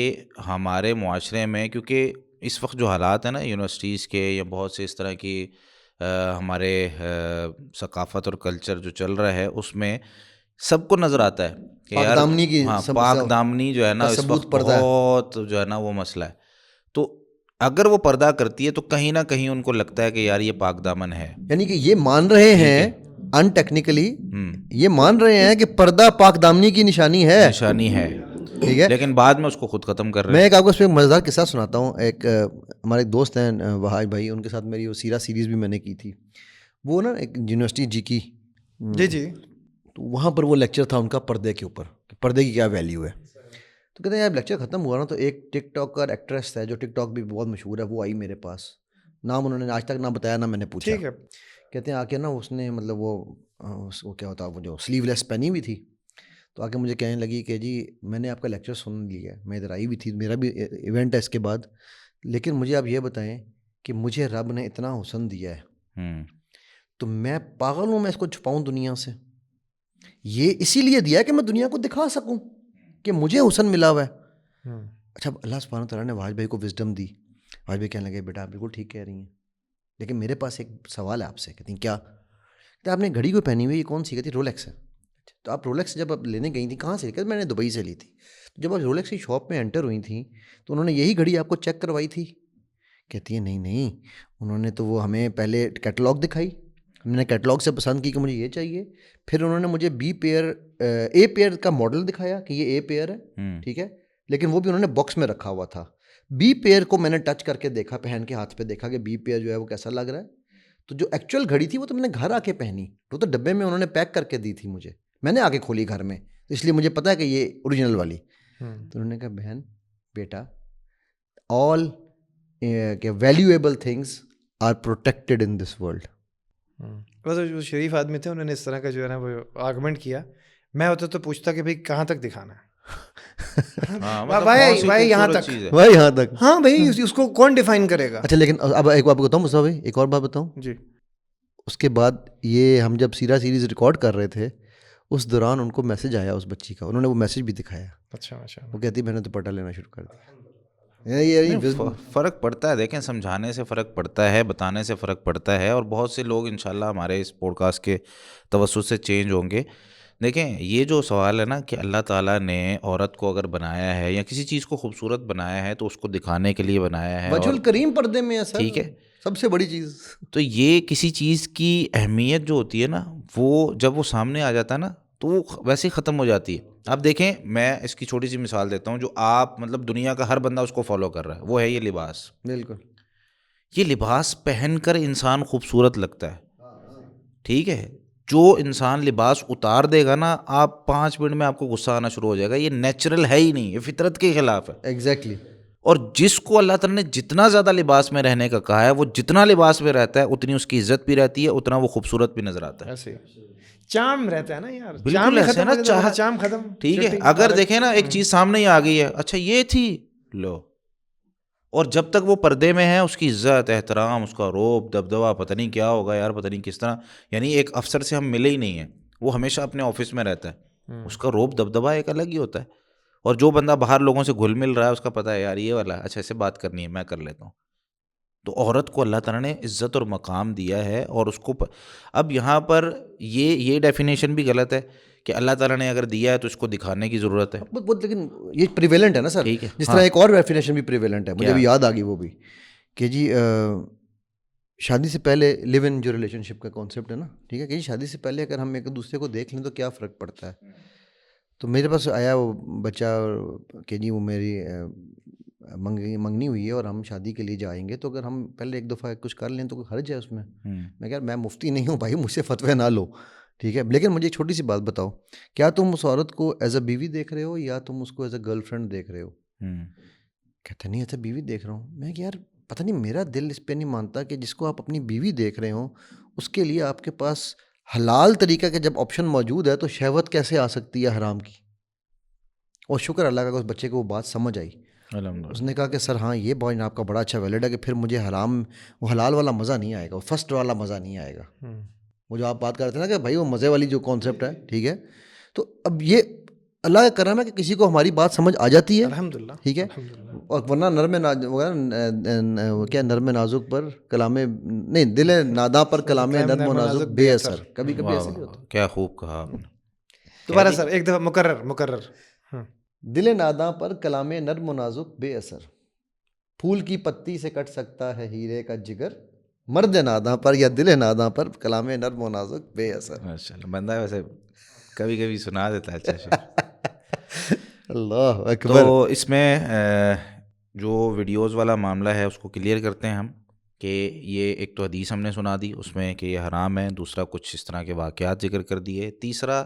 ہمارے معاشرے میں، کیونکہ اس وقت جو حالات ہیں نا یونیورسٹیز کے یا بہت سے اس طرح کی ہمارے ثقافت اور کلچر جو چل رہا ہے، اس میں سب کو نظر آتا ہے کہ یار پاک دامنی جو ہے نا اس وقت بہت جو ہے نا وہ مسئلہ ہے. تو اگر وہ پردہ کرتی ہے تو کہیں نہ کہیں ان کو لگتا ہے کہ یار یہ پاک دامن ہے. یعنی کہ یہ مان رہے ہیں ان ٹیکنیکلی، یہ مان رہے ہیں کہ پردہ پاک دامنی کی نشانی ہے، ٹھیک ہے، لیکن بعد میں اس کو خود ختم کر رہے ہیں. میں ایک آپ کو اس پہ مزیدار قصہ سناتا ہوں. ایک ہمارے ایک دوست ہیں وہاج بھائی، ان کے ساتھ میری وہ سیرہ سیریز بھی میں نے کی تھی. وہ نا ایک یونیورسٹی جی کی، جی تو وہاں پر وہ لیکچر تھا ان کا پردے کے اوپر، پردے کی کیا ویلیو ہے. تو کہتے ہیں یار لیکچر ختم ہوا نا تو ایک ٹک ٹاکر ایکٹریس ہے جو ٹک ٹاک بھی بہت مشہور ہے، وہ آئی میرے پاس. نام انہوں نے آج تک نہ بتایا نہ میں نے پوچھا. ٹھیک ہے. کہتے ہیں آ کے نا اس نے مطلب وہ کیا ہوتا ہے وہ جو سلیو لیس پہنی ہوئی تھی، تو آ کے مجھے کہنے لگی کہ جی میں نے آپ کا لیکچر سن لیا ہے، میں ادھر آئی ہوئی تھی، میرا بھی ایونٹ ہے اس کے بعد، لیکن مجھے آپ یہ بتائیں کہ مجھے رب نے اتنا حسن دیا ہے تو میں پاگل ہوں میں اس کو چھپاؤں دنیا سے. یہ اسی لیے دیا ہے کہ میں دنیا کو دکھا سکوں کہ مجھے حسن ملا ہوا ہے. اچھا اللہ سبحانہ تعالیٰ نے واج بھائی کو وزڈم دی. واج بھائی کہنے لگے بیٹا آپ بالکل ٹھیک کہہ رہی ہیں، لیکن میرے پاس ایک سوال ہے آپ سے. کہتی ہیں کیا؟ کہ آپ نے گھڑی کو پہنی ہوئی یہ کون سی؟ کہتی رولیکس ہے. تو آپ رولیکس جب آپ لینے گئی تھیں کہاں سے؟ کہ میں نے دبئی سے لی تھی. جب آپ رولیکس کی شاپ میں انٹر ہوئی تھیں تو انہوں نے یہی گھڑی آپ کو چیک کروائی تھی؟ کہتی ہیں نہیں انہوں نے تو وہ ہمیں پہلے کیٹلاگ دکھائی، ہم نے کیٹلاگ سے پسند کی کہ مجھے یہ چاہیے، پھر انہوں نے مجھے اے پیئر کا ماڈل دکھایا کہ یہ اے پیئر ہے، ٹھیک ہے، لیکن وہ بھی انہوں نے باکس میں رکھا ہوا تھا. بی پیئر کو میں نے ٹچ کر کے دیکھا، پہن کے ہاتھ پہ دیکھا کہ بی پیئر جو ہے وہ کیسا لگ رہا ہے. تو جو ایکچوئل گھڑی تھی وہ تو میں نے گھر آ کے پہنی، وہ تو ڈبے میں انہوں نے پیک کر کے دی تھی مجھے، میں نے آ کے کھولی گھر میں، اس لیے مجھے پتا ہے کہ یہ اوریجنل والی. تو انہوں نے کہا بہن بیٹا all valuable things are protected in this world. بس جو شریف آدمی تھے انہوں نے اس طرح کا جو ہے نا وہ آرگومنٹ کیا. میں ہوتا تو پوچھتا کہ بھائی کہاں تک دکھانا ہے، بھائی یہاں تک، ہاں بھائی اس کو کون ڈیفائن کرے گا. اچھا لیکن اب ایک بات بتاؤں مصطفیٰ بھائی، ایک اور بات بتاؤں جی. اس کے بعد یہ ہم جب سیرہ سیریز ریکارڈ کر رہے تھے اس دوران ان کو میسج آیا اس بچی کا، انہوں نے وہ میسج بھی دکھایا. اچھا وہ کہتی میں نے دوپٹہ لینا شروع کر دیا. فرق پڑتا ہے، دیکھیں سمجھانے سے فرق پڑتا ہے، بتانے سے فرق پڑتا ہے، اور بہت سے لوگ انشاءاللہ ہمارے اس پوڈ کاسٹ کے توسط سے چینج ہوں گے. دیکھیں یہ جو سوال ہے نا کہ اللہ تعالیٰ نے عورت کو اگر بنایا ہے یا کسی چیز کو خوبصورت بنایا ہے تو اس کو دکھانے کے لیے بنایا ہے، وجہ الکریم پردے میں ہے سر، ٹھیک ہے، سب سے بڑی چیز. تو یہ کسی چیز کی اہمیت جو ہوتی ہے نا وہ جب وہ سامنے آ جاتا ہے نا تو وہ ویسے ہی ختم ہو جاتی ہے. اب دیکھیں میں اس کی چھوٹی سی مثال دیتا ہوں جو آپ مطلب دنیا کا ہر بندہ اس کو فالو کر رہا ہے، وہ ہے یہ لباس. بالکل یہ لباس پہن کر انسان خوبصورت لگتا ہے، ٹھیک ہے. جو انسان لباس اتار دے گا نا آپ 5 منٹ میں آپ کو غصہ آنا شروع ہو جائے گا، یہ نیچرل ہے ہی نہیں، یہ فطرت کے خلاف ہے. ایگزیکٹلی. اور جس کو اللہ تعالیٰ نے جتنا زیادہ لباس میں رہنے کا کہا ہے وہ جتنا لباس میں رہتا ہے اتنی اس کی عزت بھی رہتی ہے، اتنا وہ خوبصورت بھی نظر آتا ہے. ایسے چام رہتا ہے نا یار، بالکل ایسے نا چام ختم، ٹھیک ہے. اگر دیکھیں نا ایک چیز سامنے ہی آ گئی ہے، اچھا یہ تھی لو، اور جب تک وہ پردے میں ہے اس کی عزت احترام، اس کا روب دبدبہ پتہ نہیں کیا ہوگا یار، پتہ نہیں کس طرح. یعنی ایک افسر سے ہم ملے ہی نہیں ہیں، وہ ہمیشہ اپنے آفس میں رہتا ہے، اس کا روب دبدبہ ایک الگ ہی ہوتا ہے. اور جو بندہ باہر لوگوں سے گھل مل رہا ہے اس کا پتہ ہے یار یہ والا اچھا ایسے بات کرنی ہے میں کر لیتا ہوں. تو عورت کو اللہ تعالیٰ نے عزت اور مقام دیا ہے، اور اس کو اب یہاں پر یہ ڈیفینیشن بھی غلط ہے کہ اللہ تعالیٰ نے اگر دیا ہے تو اس کو دکھانے کی ضرورت ہے. لیکن یہ پریویلنٹ ہے نا سر، ٹھیک ہے. جس طرح ایک اور ڈیفینیشن بھی پریویلنٹ ہے، مجھے بھی یاد آ گئی وہ بھی، کہ جی شادی سے پہلے لیو ان جو ریلیشن شپ کا کانسیپٹ ہے نا، ٹھیک ہے، کہ جی شادی سے پہلے اگر ہم ایک دوسرے کو دیکھ لیں تو کیا فرق پڑتا ہے. تو میرے پاس آیا وہ بچہ کہ جی وہ میری منگنی ہوئی ہے اور ہم شادی کے لیے جائیں گے، تو اگر ہم پہلے ایک دفعہ کچھ کر لیں تو کوئی حرج ہے اس میں؟ میں کہا میں مفتی نہیں ہوں بھائی، مجھ سے فتوی نہ لو، ٹھیک ہے. لیکن مجھے ایک چھوٹی سی بات بتاؤ, کیا تم اس عورت کو ایز اے بیوی دیکھ رہے ہو یا تم اس کو ایز اے گرل فرینڈ دیکھ رہے ہو؟ کہتے نہیں ایز اے بیوی دیکھ رہا ہوں. میں کہ یار پتہ نہیں میرا دل اس پہ نہیں مانتا کہ جس کو آپ اپنی بیوی دیکھ رہے ہوں اس کے لیے آپ کے پاس حلال طریقہ کا جب آپشن موجود ہے تو شہوت کیسے آ سکتی ہے حرام کی. اور شکر اللہ کا کہ اس بچے کو وہ بات سمجھ آئی. اس نے کہا کہ سر ہاں یہ بات آپ کا بڑا اچھا ویلڈ ہے کہ پھر مجھے وہ حلال والا مزہ نہیں آئے گا, وہ فرسٹ والا مزہ نہیں آئے گا. وہ جو آپ بات کرتے ہیں نا کہ بھائی وہ مزے والی جو کانسیپٹ ہے, ٹھیک ہے. تو اب یہ اللہ کا کرم ہے کہ کسی کو ہماری بات سمجھ آ جاتی ہے, الحمدللہ, ٹھیک ہے. اور ورنہ نرم نازک پر کلام نہیں, دل ناداں پر کلام نرم و نازک بے اثر. کبھی کبھی ایسے نہیں ہوتا. کیا خوب کہا آپ نے. دوبارہ سر ایک دفعہ مکرر. دل ناداں پر کلام نرم و نازک بے اثر, پھول کی پتی سے کٹ سکتا ہے ہیرے کا جگر, مرد ناداں پر یا دل ناداں پر کلام نرم و نازک بے اثر. ماشاءاللہ, بندہ ویسے کبھی کبھی سنا دیتا ہے اچھا شعر. اللہ اکبر. تو اس میں جو ویڈیوز والا معاملہ ہے اس کو کلیئر کرتے ہیں ہم کہ یہ ایک تو حدیث ہم نے سنا دی اس میں کہ یہ حرام ہے, دوسرا کچھ اس طرح کے واقعات ذکر کر دیے, تیسرا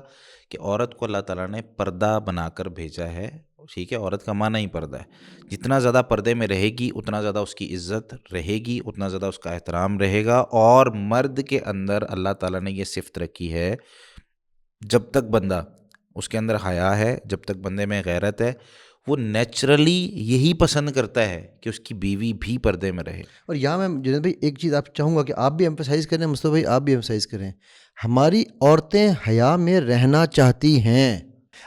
کہ عورت کو اللہ تعالیٰ نے پردہ بنا کر بھیجا ہے. ٹھیک ہے, عورت کا معنی ہی پردہ ہے. جتنا زیادہ پردے میں رہے گی اتنا زیادہ اس کی عزت رہے گی, اتنا زیادہ اس کا احترام رہے گا. اور مرد کے اندر اللہ تعالیٰ نے یہ صفت رکھی ہے, جب تک بندہ اس کے اندر حیا ہے, جب تک بندے میں غیرت ہے, وہ نیچرلی یہی پسند کرتا ہے کہ اس کی بیوی بھی پردے میں رہے. اور یہاں میں جنید بھائی ایک چیز آپ چاہوں گا کہ آپ بھی ایمفسائز کریں, مصطفیٰ بھائی آپ بھی ایمفسائز کریں, ہماری عورتیں حیا میں رہنا چاہتی ہیں.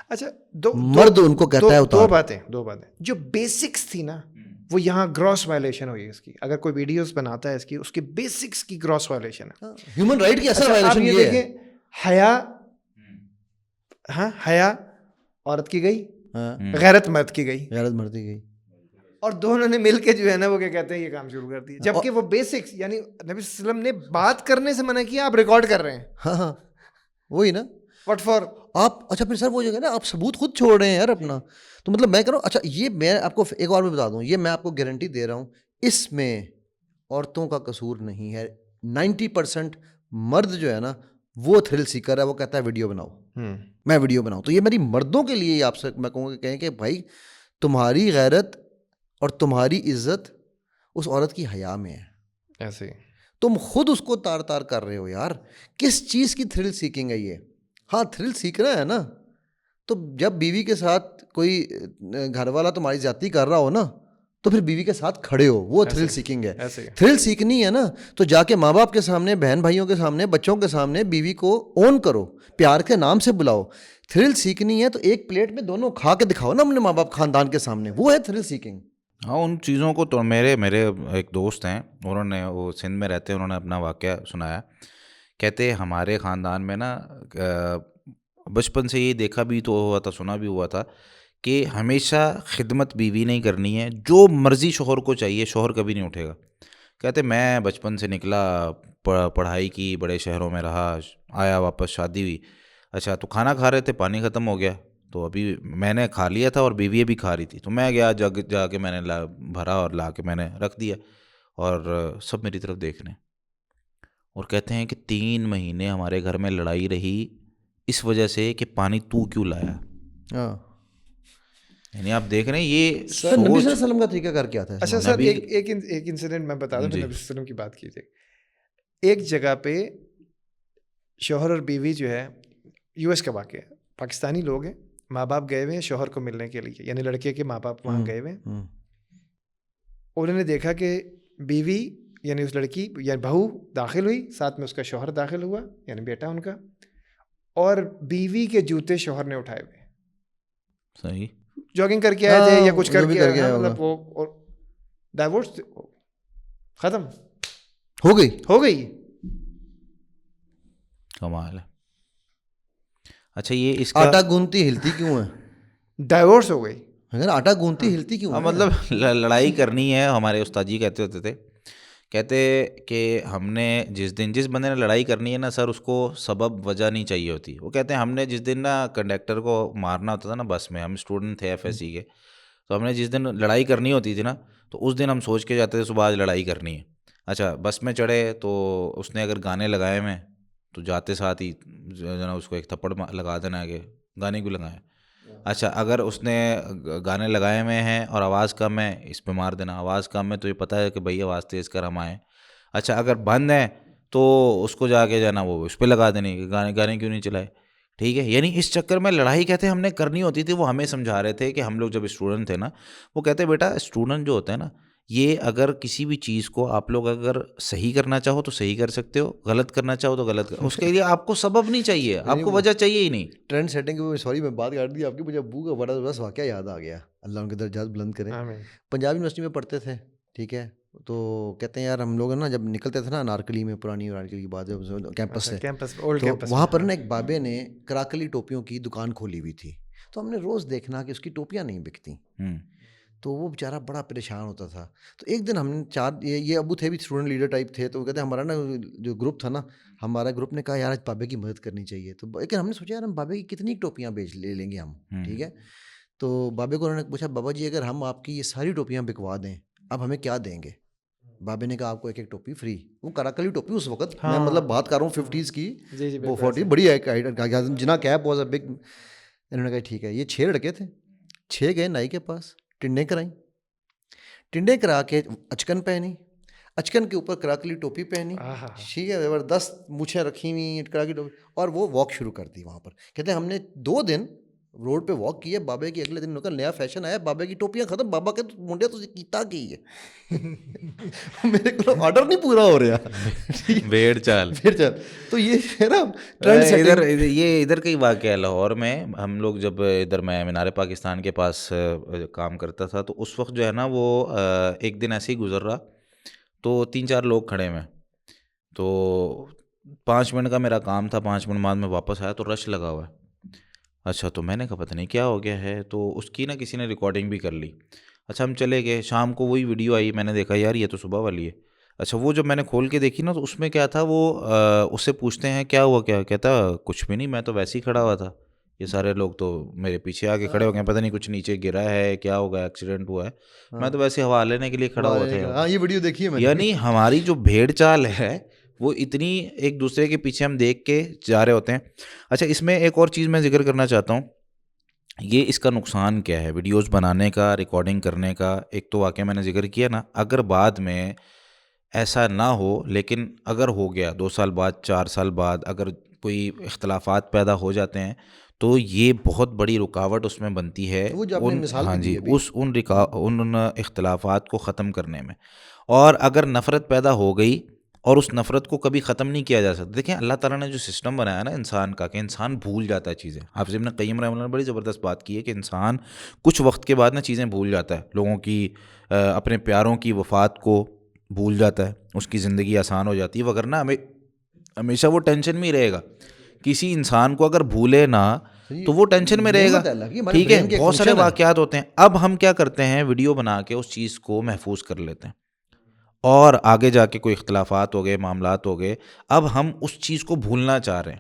اچھا مرد ان کو کہتا ہے دو باتیں جو بیسکس تھی نا وہ یہاں گراس وائلیشن ہوئی اس کی. اگر کوئی ویڈیوز بناتا ہے اس کی بیسکس کی گراس وائلیشن ہے. ہیومن رائٹ کی اصل وائلیشن یہ دیکھیں, حیا عورت کی گئی, غیرت مرد کی گئی, اور دونوں نے مل کے جو ہے نا وہ کیا کہتے ہیں یہ کام شروع کر دیا, جبکہ وہ بیسکس یعنی نبی صلی اللہ علیہ وسلم نے بات کرنے سے منع کیا, آپ ریکارڈ کر رہے ہیں. ہاں وہی نا, وٹ فار آپ. اچھا پھر سر وہ جو ہے نا آپ ثبوت خود چھوڑ رہے ہیں یار اپنا. تو مطلب میں کہہ رہا ہوں, اچھا یہ میں آپ کو ایک اور بھی بتا دوں, یہ میں آپ کو گارنٹی دے رہا ہوں اس میں عورتوں کا قصور نہیں ہے. 90% مرد جو ہے نا وہ تھرل سیکر ہے, وہ کہتا ہے ویڈیو بناؤ, میں ویڈیو بناؤں. تو یہ میری مردوں کے لیے آپ سے میں کہوں گا کہیں کہ بھائی تمہاری غیرت اور تمہاری عزت اس عورت کی حیا میں ہے. ایسے تم خود اس کو تار تار کر رہے ہو یار. کس چیز کی تھرل سیکنگ ہے یہ؟ ہاں تھرل سیکھنا ہے نا, تو جب بیوی کے ساتھ کوئی گھر والا تمہاری زیادتی کر رہا ہو نا تو پھر بیوی کے ساتھ کھڑے ہو, وہ تھرل سیکنگ ہے. تھرل سیکھنی ہے نا تو جا کے ماں باپ کے سامنے, بہن بھائیوں کے سامنے, بچوں کے سامنے بیوی کو اون کرو, پیار کے نام سے بلاؤ. تھرل سیکھنی ہے تو ایک پلیٹ میں دونوں کھا کے دکھاؤ نا اپنے ماں باپ خاندان کے سامنے, وہ ہے تھرل سیکنگ. ہاں ان چیزوں کو تو میرے ایک دوست ہیں, انہوں نے وہ سندھ میں رہتے ہیں, انہوں نے اپنا واقعہ سنایا. کہتے ہمارے خاندان میں نا بچپن سے یہ دیکھا بھی تو ہوا تھا, سنا بھی ہوا تھا کہ ہمیشہ خدمت بیوی نہیں کرنی ہے, جو مرضی شوہر کو چاہیے شوہر کبھی نہیں اٹھے گا. کہتے میں بچپن سے نکلا, پڑھائی کی, بڑے شہروں میں رہا, آیا واپس شادی ہوئی. اچھا تو کھانا کھا رہے تھے, پانی ختم ہو گیا, تو ابھی میں نے کھا لیا تھا اور بیوی بھی کھا رہی تھی, تو میں گیا جا کے میں نے بھرا اور لا کے میں نے رکھ دیا, اور سب میری طرف دیکھنے. اور کہتے ہیں کہ 3 مہینے ہمارے گھر میں لڑائی رہی اس وجہ سے کہ پانی تو کیوں لایا. یعنی آپ دیکھ رہے ہیں یہ نبی صلی اللہ علیہ وسلم کا طریقہ کار کیا تھا. اچھا سر ایک انسیڈنٹ میں بتا دوں, نبی صلی اللہ علیہ وسلم کی بات کیجیے. ایک جگہ پہ شوہر اور بیوی جو ہے, US کا واقعہ ہے, پاکستانی لوگ ہیں, ماں باپ گئے ہوئے ہیں شوہر کو ملنے کے لیے, یعنی لڑکے کے ماں باپ وہاں گئے ہوئے ہیں. انہوں نے دیکھا کہ بیوی یعنی اس لڑکی یعنی بہو داخل ہوئی, ساتھ میں اس کا شوہر داخل ہوا یعنی بیٹا ان کا, اور بیوی کے جوتے شوہر نے اٹھائے ہوئے. صحیح, جاگنگ کر کے آئے تھے یا کچھ کر کے آئے, مطلب وہ ڈائیورس ختم ہو گئی. کمال ہے. اچھا یہ اس کا آٹا گونتی ہلتی کیوں ہے؟ ڈائیورس ہو گئی. اگر آٹا گونتی ہلتی کیوں ہے؟ مطلب لڑائی کرنی ہے. ہمارے استاد جی کہتے ہوتے تھے, کہتے کہ ہم نے جس بندے نے لڑائی کرنی ہے نا سر, اس کو سبب وجہ نہیں چاہیے ہوتی. وہ کہتے ہیں ہم نے جس دن نا کنڈکٹر کو مارنا ہوتا تھا نا بس میں, ہم اسٹوڈنٹ تھے FSC کے, تو ہم نے جس دن لڑائی کرنی ہوتی تھی نا تو اس دن ہم سوچ کے جاتے تھے صبح آج لڑائی کرنی ہے. اچھا بس میں چڑھے تو اس نے اگر گانے لگائے ہوئے تو جاتے ساتھ ہی جو ہے نا اس کو ایک تھپڑ لگا دینا ہے کہ گانے کیوں لگائے. اچھا اگر اس نے گانے لگائے ہوئے ہیں اور آواز کم ہے اس پہ مار دینا, آواز کم ہے تو یہ پتہ ہے کہ بھائی آواز تیز کر ہم آئیں. اچھا اگر بند ہے تو اس کو جا کے جانا وہ اس پہ لگا دینے کہ گانے کیوں نہیں چلائے. ٹھیک ہے, یعنی اس چکر میں لڑائی کہتے ہم نے کرنی ہوتی تھی. وہ ہمیں سمجھا رہے تھے کہ ہم لوگ جب اسٹوڈنٹ تھے نا, وہ کہتے بیٹا اسٹوڈنٹ جو ہوتا ہے نا, یہ اگر کسی بھی چیز کو آپ لوگ اگر صحیح کرنا چاہو تو صحیح کر سکتے ہو, غلط کرنا چاہو تو غلط اس کے لیے آپ کو سبب نہیں چاہیے, آپ کو وجہ چاہیے ہی نہیں. ٹرینڈ سیٹنگ سوری میں بات کر دی آپ کی, مجھے ابو کا بڑا زبردست واقعہ یاد آ گیا, اللہ ان کے درجات بلند کریں. پنجاب یونیورسٹی میں پڑھتے تھے, ٹھیک ہے, تو کہتے ہیں یار ہم لوگ نا جب نکلتے تھے نا انارکلی میں, پرانی انارکلی کی بات ہے کیمپس سے, تو وہاں پر نا ایک بابے نے کراکلی ٹوپیوں کی دکان کھولی ہوئی تھی. تو ہم نے روز دیکھنا کہ اس کی ٹوپیاں نہیں بکتی, تو وہ بیچارہ بڑا پریشان ہوتا تھا. تو ایک دن ہم نے یہ ابو تھے بھی اسٹوڈنٹ لیڈر ٹائپ تھے, تو وہ کہتے ہیں ہمارا نا جو گروپ تھا نا, ہمارا گروپ نے کہا یار آج بابے کی مدد کرنی چاہیے. تو لیکن ہم نے سوچا یار ہم بابے کی کتنی ٹوپیاں لے لیں گے ہم, ٹھیک ہے. تو بابے کو انہوں نے پوچھا بابا جی اگر ہم آپ کی یہ ساری ٹوپیاں بکوا دیں اب ہمیں کیا دیں گے؟ بابے نے کہا آپ کو ایک ایک ٹوپی فری. وہ کراکلی ٹوپی اس وقت میں مطلب بات کر رہا ہوں 50s کی, 40 بڑی جنا کیپ واز اے بگ. انہوں نے کہا ٹھیک ہے. یہ 6 لڑکے تھے, 6 گئے نائی کے پاس, ٹنڈیں کرائیں, ٹنڈیں کرا کے اچکن پہنی, اچکن کے اوپر کراکلی ٹوپی پہنی, ٹھیک ہے, زبردست مونچھیں رکھی ہوئی کراکلی ٹوپی, اور وہ واک شروع کر دی وہاں پر. کہتے ہیں ہم نے 2 دن روڈ پہ واک کیے. بابے کی اگلے دن کا نیا فیشن آیا, بابے کی ٹوپیاں ختم, بابا کے منڈے تو کیتا کی ہے میرے کو آرڈر نہیں پورا ہو رہا, بھیڑ چال. تو یہ ہے نا ادھر کا ہی واقعہ ہے لاہور میں. ہم لوگ جب ادھر میں مینار پاکستان کے پاس کام کرتا تھا, تو اس وقت جو ہے نا وہ ایک دن ایسے ہی گزر رہا, تو 3-4 لوگ کھڑے ہوئے, تو 5 منٹ کا میرا کام تھا, 5 منٹ بعد میں واپس آیا تو رش لگا ہوا ہے. اچھا تو میں نے کہا پتہ نہیں کیا ہو گیا ہے, تو اس کی نا کسی نے ریکارڈنگ بھی کر لی. اچھا ہم چلے گئے, شام کو وہی ویڈیو آئی, میں نے دیکھا یار یہ تو صبح والی ہے. اچھا وہ جب میں نے کھول کے دیکھی نا, تو اس میں کیا تھا, وہ اس سے پوچھتے ہیں کیا ہوا, کیا کہتا کچھ بھی نہیں, میں تو ویسے ہی کھڑا ہوا تھا, یہ سارے لوگ تو میرے پیچھے آ کے کھڑے ہو گئے, پتہ نہیں کچھ نیچے گرا ہے, کیا ہوگا, ایکسیڈنٹ ہوا ہے, میں تو ویسے ہوا لینے کے لیے کھڑا ہوا تھا. ہاں یہ ویڈیو دیکھی ہے میں نے. یعنی ہماری جو بھیڑ چال ہے وہ اتنی ایک دوسرے کے پیچھے ہم دیکھ کے جا رہے ہوتے ہیں. اچھا اس میں ایک اور چیز میں ذکر کرنا چاہتا ہوں, یہ اس کا نقصان کیا ہے ویڈیوز بنانے کا, ریکارڈنگ کرنے کا. ایک تو واقعہ میں نے ذکر کیا نا, اگر بعد میں ایسا نہ ہو, لیکن اگر ہو گیا 2 سال بعد 4 سال بعد اگر کوئی اختلافات پیدا ہو جاتے ہیں, تو یہ بہت بڑی رکاوٹ اس میں بنتی ہے ان اختلافات کو ختم کرنے میں. اور اگر نفرت پیدا ہو گئی اور اس نفرت کو کبھی ختم نہیں کیا جا سکتا. دیکھیں اللہ تعالیٰ نے جو سسٹم بنایا نا انسان کا, کہ انسان بھول جاتا ہے چیزیں. حافظ ابن قیم رحمہ اللہ نے بڑی زبردست بات کی ہے کہ انسان کچھ وقت کے بعد نا چیزیں بھول جاتا ہے, لوگوں کی اپنے پیاروں کی وفات کو بھول جاتا ہے, اس کی زندگی آسان ہو جاتی ہے. وگرنہ ہمیشہ وہ ٹینشن میں ہی رہے گا. کسی انسان کو اگر بھولے نا تو وہ ٹینشن میں رہے گا. ٹھیک ہے, بہت سارے واقعات ہوتے ہیں. اب ہم کیا کرتے ہیں, ویڈیو بنا کے اس چیز کو محفوظ کر لیتے ہیں, اور آگے جا کے کوئی اختلافات ہو گئے, معاملات ہو گئے, اب ہم اس چیز کو بھولنا چاہ رہے ہیں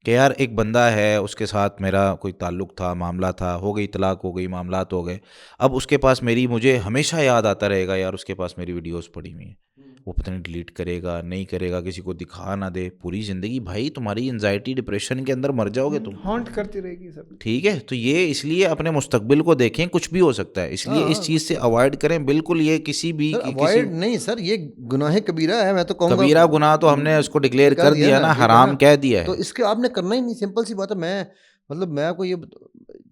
کہ یار ایک بندہ ہے, اس کے ساتھ میرا کوئی تعلق تھا, معاملہ تھا, ہو گئی طلاق ہو گئی, معاملات ہو گئے, اب اس کے پاس مجھے ہمیشہ یاد آتا رہے گا یار اس کے پاس میری ویڈیوز پڑی ہوئی ہیں, وہ پتہ نہیں ڈیلیٹ کرے گا نہیں کرے گا, کسی کو دکھا نہ دے پوری زندگی. بھائی تمہاری انزائٹی ڈپریشن کے اندر مر جاؤ گے تم, ہانٹ کرتی رہے گی سب. ٹھیک ہے, تو یہ اس لیے اپنے مستقبل کو دیکھیں, کچھ بھی ہو سکتا ہے, اس لیے اس چیز سے اوائڈ کریں بالکل. یہ کسی بھی اوائڈ نہیں سر, یہ گناہ کبیرہ ہے. میں تو کہوں گا کبیرہ گناہ تو ہم نے اس کو ڈکلیئر کر دیا نا, حرام کہہ دیا ہے, تو اس کے آپ نے کرنا ہی نہیں. سمپل سی بات ہے. میں آپ کو یہ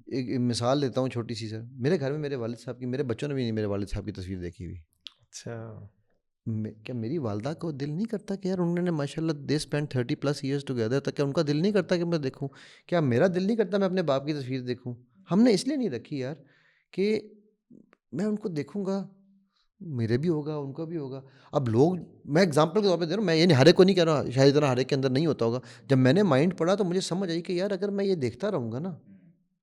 ایک مثال دیتا ہوں چھوٹی سی. سر میرے گھر میں میرے والد صاحب کی, میرے بچوں نے بھی نہیں میرے والد صاحب کی تصویر دیکھی ہوئی. اچھا کیا میری والدہ کو دل نہیں کرتا کہ یار انہوں نے ماشاء اللہ دے اسپینڈ 30+ ایئرس ٹوگیدر, تک کیا ان کا دل نہیں کرتا کہ میں دیکھوں؟ کیا میرا دل نہیں کرتا میں اپنے باپ کی تصویر دیکھوں؟ ہم نے اس لیے نہیں رکھی یار کہ میں ان کو دیکھوں گا, میرے بھی ہوگا, ان کا بھی ہوگا. اب لوگ, میں اگزامپل کے طور پہ دے رہا ہوں, میں یہ ہر ایک کو نہیں کہہ رہا, شاید اتنا ہر ایک کے اندر نہیں ہوتا ہوگا. جب میں نے مائنڈ پڑھا تو مجھے سمجھ آئی کہ یار اگر میں یہ دیکھتا رہوں گا نا,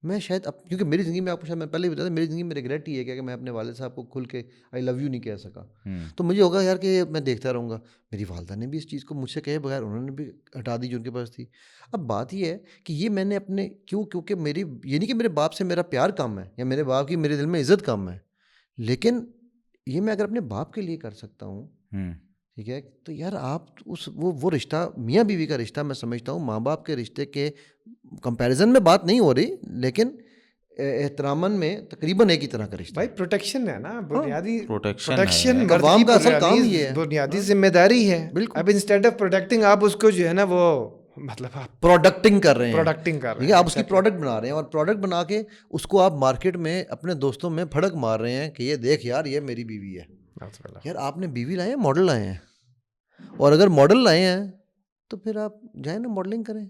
میں شاید کیونکہ میری زندگی میں, آپ کو شاید میں پہلے بھی بتایا تھا, میری زندگی میں ریگریٹ ہی ہے کہ میں اپنے والد صاحب کو کھل کے آئی لو یو نہیں کہہ سکا. تو مجھے ہوگا یار کہ میں دیکھتا رہوں گا. میری والدہ نے بھی اس چیز کو مجھ سے کہے بغیر انہوں نے بھی ہٹا دی جو ان کے پاس تھی. اب بات یہ ہے کہ یہ میں نے اپنے کیونکہ میری یہ نہیں کہ میرے باپ سے میرا پیار کم ہے یا میرے باپ کی میرے دل میں عزت کم ہے, لیکن یہ میں اگر اپنے باپ کے لیے کر سکتا ہوں, ٹھیک ہے. تو یار آپ اس وہ رشتہ میاں بیوی کا رشتہ میں سمجھتا ہوں ماں باپ کے رشتے کے کمپیریزن میں بات نہیں ہو رہی, لیکن احتراماً میں تقریباً ایک ہی طرح کا رشتہ. بھائی پروٹیکشن ہے نا, بنیادی Protection پروٹیکشن ہے. مرد عوام کی کا اصل کام یہ ہے. بنیادی ذمہ داری ہے. بالکل. اب انسٹیڈ آف پروٹیکٹنگ آپ اس کو جو ہے نا وہ مطلب آپ پروڈکٹنگ کر رہے ہیں. پروڈکٹنگ کر رہے ٹھیک ہیں, ہے, آپ اس کی پروڈکٹ بنا رہے ہیں, اور پروڈکٹ بنا کے اس کو آپ مارکیٹ میں اپنے دوستوں میں پھڑک مار رہے ہیں کہ یہ دیکھ یار یہ میری بیوی ہے. یار آپ نے بیوی لائے ہیں, ماڈل لائے ہیں, اور اگر ماڈل لائے ہیں تو پھر آپ جائیں نا ماڈلنگ کریں,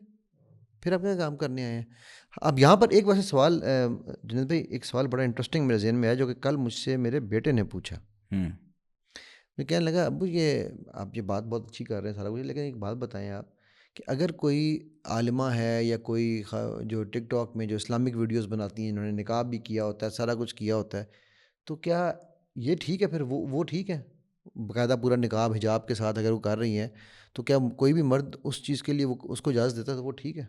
پھر آپ کیا کام کرنے آئے ہیں. اب یہاں پر ایک ویسے سوال جنید بھائی, ایک سوال بڑا انٹرسٹنگ میرے ذہن میں ہے جو کہ کل مجھ سے میرے بیٹے نے پوچھا. میں کہنے لگا ابو یہ آپ یہ بات بہت اچھی کر رہے ہیں سارا کچھ, لیکن ایک بات بتائیں آپ کہ اگر کوئی عالمہ ہے یا کوئی جو ٹک ٹاک میں جو اسلامک ویڈیوز بناتی ہیں, انہوں نے نقاب بھی کیا ہوتا ہے, سارا کچھ کیا ہوتا ہے, تو کیا یہ ٹھیک ہے؟ پھر وہ ٹھیک ہے باقاعدہ پورا نقاب حجاب کے ساتھ اگر وہ کر رہی ہیں, تو کیا کوئی بھی مرد اس چیز کے لیے وہ اس کو اجازت دیتا ہے تو وہ ٹھیک ہے؟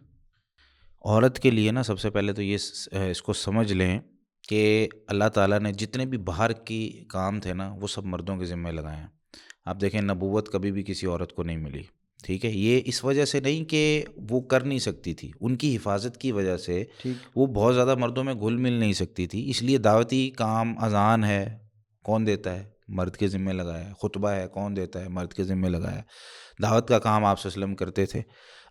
عورت کے لیے نا سب سے پہلے تو یہ اس کو سمجھ لیں کہ اللہ تعالیٰ نے جتنے بھی باہر کی کام تھے نا وہ سب مردوں کے ذمہ لگائے ہیں. آپ دیکھیں نبوت کبھی بھی کسی عورت کو نہیں ملی, ٹھیک ہے, یہ اس وجہ سے نہیں کہ وہ کر نہیں سکتی تھی, ان کی حفاظت کی وجہ سے وہ بہت زیادہ مردوں میں گھل مل نہیں سکتی تھی, اس لیے دعوتی کام اذان ہے کون دیتا ہے؟ مرد کے ذمہ لگایا ہے. خطبہ ہے کون دیتا ہے؟ مرد کے ذمہ لگایا ہے. دعوت کا کام آپ صلی اللہ علیہ وسلم کرتے تھے.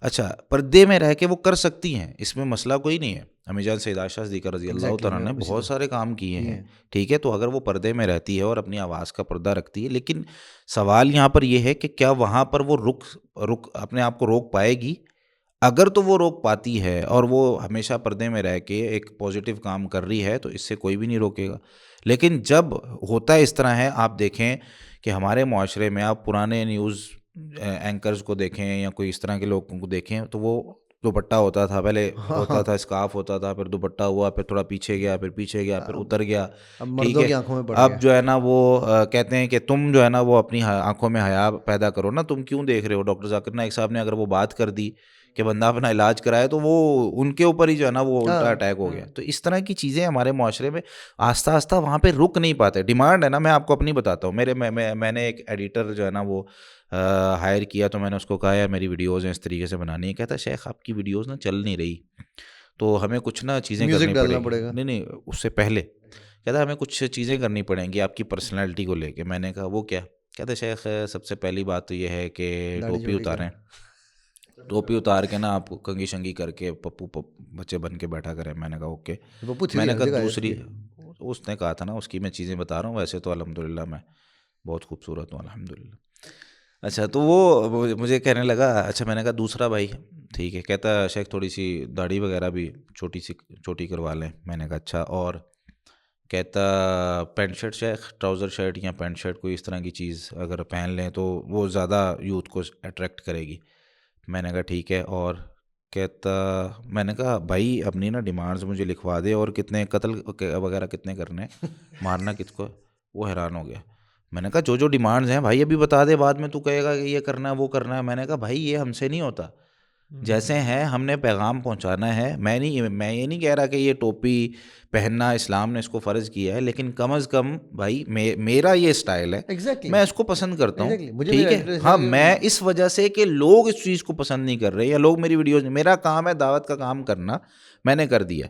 اچھا پردے میں رہ کے وہ کر سکتی ہیں, اس میں مسئلہ کوئی نہیں ہے. امی جان سیدہ عائشہ صدیقہ رضی اللہ تعالیٰ نے بہت سارے کام کیے ہیں, ٹھیک ہے, تو اگر وہ پردے میں رہتی ہے اور اپنی آواز کا پردہ رکھتی ہے, لیکن سوال یہاں پر یہ ہے کہ کیا وہاں پر وہ رک اپنے آپ کو روک پائے گی؟ اگر تو وہ روک پاتی ہے اور وہ ہمیشہ پردے میں رہ کے ایک پازیٹیو کام کر رہی ہے تو اس سے کوئی بھی نہیں روکے گا. لیکن جب ہوتا ہے اس طرح ہے, آپ دیکھیں کہ ہمارے معاشرے میں آپ پرانے نیوز اینکرز کو دیکھیں یا کوئی اس طرح کے لوگوں کو دیکھیں تو وہ دوپٹہ ہوتا تھا, پہلے ہوتا تھا اسکارف ہوتا تھا, پھر دوپٹہ ہوا, پھر تھوڑا پیچھے گیا, پھر پیچھے گیا, پھر اتر گیا, ٹھیک ہے. اب جو ہے نا وہ کہتے ہیں کہ تم جو ہے نا وہ اپنی آنکھوں میں حیا پیدا کرو نا, تم کیوں دیکھ رہے ہو. ڈاکٹر ذاکر نائک صاحب نے اگر وہ بات کر دی کہ بندہ اپنا علاج کرائے تو وہ ان کے اوپر ہی جو ہے نا وہ الٹا اٹیک ہو گیا. تو اس طرح کی چیزیں ہمارے معاشرے میں آہستہ آہستہ وہاں پہ رک نہیں پاتے. ڈیمانڈ ہے نا, میں آپ کو اپنی بتاتا ہوں. میں نے ایک ایڈیٹر جو ہے نا وہ ہائر کیا, تو میں نے اس کو کہا ہے میری ویڈیوز ہیں اس طریقے سے بنانی ہے. کہتا ہے شیخ آپ کی ویڈیوز نا چل نہیں رہی, تو ہمیں کچھ نا چیزیں کرنی پڑیں گی. نہیں اس سے پہلے کہتا ہے ہمیں کچھ چیزیں کرنی پڑیں گی آپ کی پرسنالٹی کو لے کے. میں نے کہا وہ کیا؟ کہتا ہے شیخ سب سے پہلی بات تو یہ ہے کہ ٹوپی اتاریں, ٹوپی اتار کے نا آپ کنگھی شنگھی کر کے پپو بچے بن کے بیٹھا کریں. میں نے کہا اوکے. میں نے کہا دوسری, اس نے کہا تھا نا اس کی میں چیزیں بتا رہا ہوں, ویسے تو الحمدللہ میں بہت خوبصورت ہوں الحمدللہ. اچھا تو وہ مجھے کہنے لگا اچھا. میں نے کہا دوسرا بھائی ٹھیک ہے. کہتا شیخ تھوڑی سی داڑھی وغیرہ بھی چھوٹی کروا لیں. میں نے کہا اچھا. اور کہتا پینٹ شرٹ شیخ, ٹراؤزر شرٹ یا پینٹ شرٹ کوئی اس طرح کی چیز اگر پہن لیں تو وہ زیادہ یوتھ کو اٹریکٹ کرے گی. میں نے کہا ٹھیک ہے. اور کہتا میں نے کہا بھائی اپنی نا ڈیمانڈز مجھے لکھوا دے, اور کتنے قتل وغیرہ کتنے کرنے, مارنا کس کو. وہ حیران ہو گیا. میں نے کہا جو ڈیمانڈز ہیں بھائی ابھی بتا دے, بعد میں تو کہے گا کہ یہ کرنا ہے وہ کرنا ہے. میں نے کہا بھائی یہ ہم سے نہیں ہوتا, جیسے ہیں ہم نے پیغام پہنچانا ہے. میں یہ نہیں کہہ رہا کہ یہ ٹوپی پہننا اسلام نے اس کو فرض کیا ہے, لیکن کم از کم بھائی میرا یہ سٹائل ہے, میں اس کو پسند کرتا ہوں, ٹھیک ہے. ہاں میں اس وجہ سے کہ لوگ اس چیز کو پسند نہیں کر رہے یا لوگ میری ویڈیوز, میرا کام ہے دعوت کا کام کرنا, میں نے کر دیا.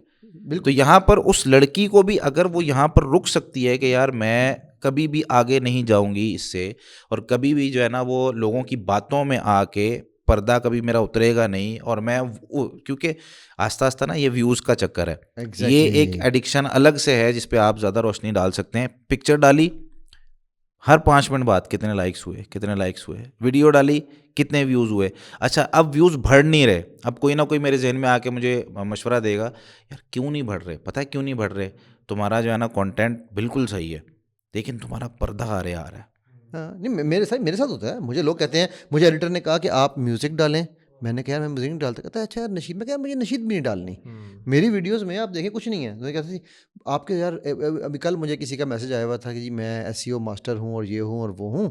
تو یہاں پر اس لڑکی کو بھی اگر وہ یہاں پر رک سکتی ہے کہ یار میں کبھی بھی آگے نہیں جاؤں گی اس سے, اور کبھی بھی جو ہے نا وہ لوگوں کی باتوں میں آ کے پردہ کبھی میرا اترے گا نہیں, اور میں کیونکہ آہستہ آہستہ نا یہ ویوز کا چکر ہے, یہ ایک ایڈکشن الگ سے ہے جس پہ آپ زیادہ روشنی ڈال سکتے ہیں. پکچر ڈالی ہر 5 منٹ بعد کتنے لائکس ہوئے, ویڈیو ڈالی کتنے ویوز ہوئے. اچھا اب ویوز بڑھ نہیں رہے, اب کوئی نہ کوئی میرے ذہن میں آ کے مجھے مشورہ دے گا یار کیوں نہیں بڑھ رہے. پتہ ہے کیوں نہیں بڑھ رہے؟ تمہارا جو ہے نا کانٹینٹ بالکل صحیح ہے لیکن تمہارا پردہ آ رہا ہے. نہیں میرے ساتھ ہوتا ہے. مجھے لوگ کہتے ہیں, مجھے ایڈیٹر نے کہا کہ آپ میوزک ڈالیں. میں نے کہا یار میں میوزک نہیں ڈالتا. کہتا ہے اچھا یار نشید. میں کہا مجھے نشید بھی نہیں ڈالنی. میری ویڈیوز میں آپ دیکھیں کچھ نہیں ہے. میں کہتا تھی آپ کے یار ابھی کل مجھے کسی کا میسج آیا ہوا تھا کہ جی میں SEO ماسٹر ہوں اور یہ ہوں اور وہ ہوں,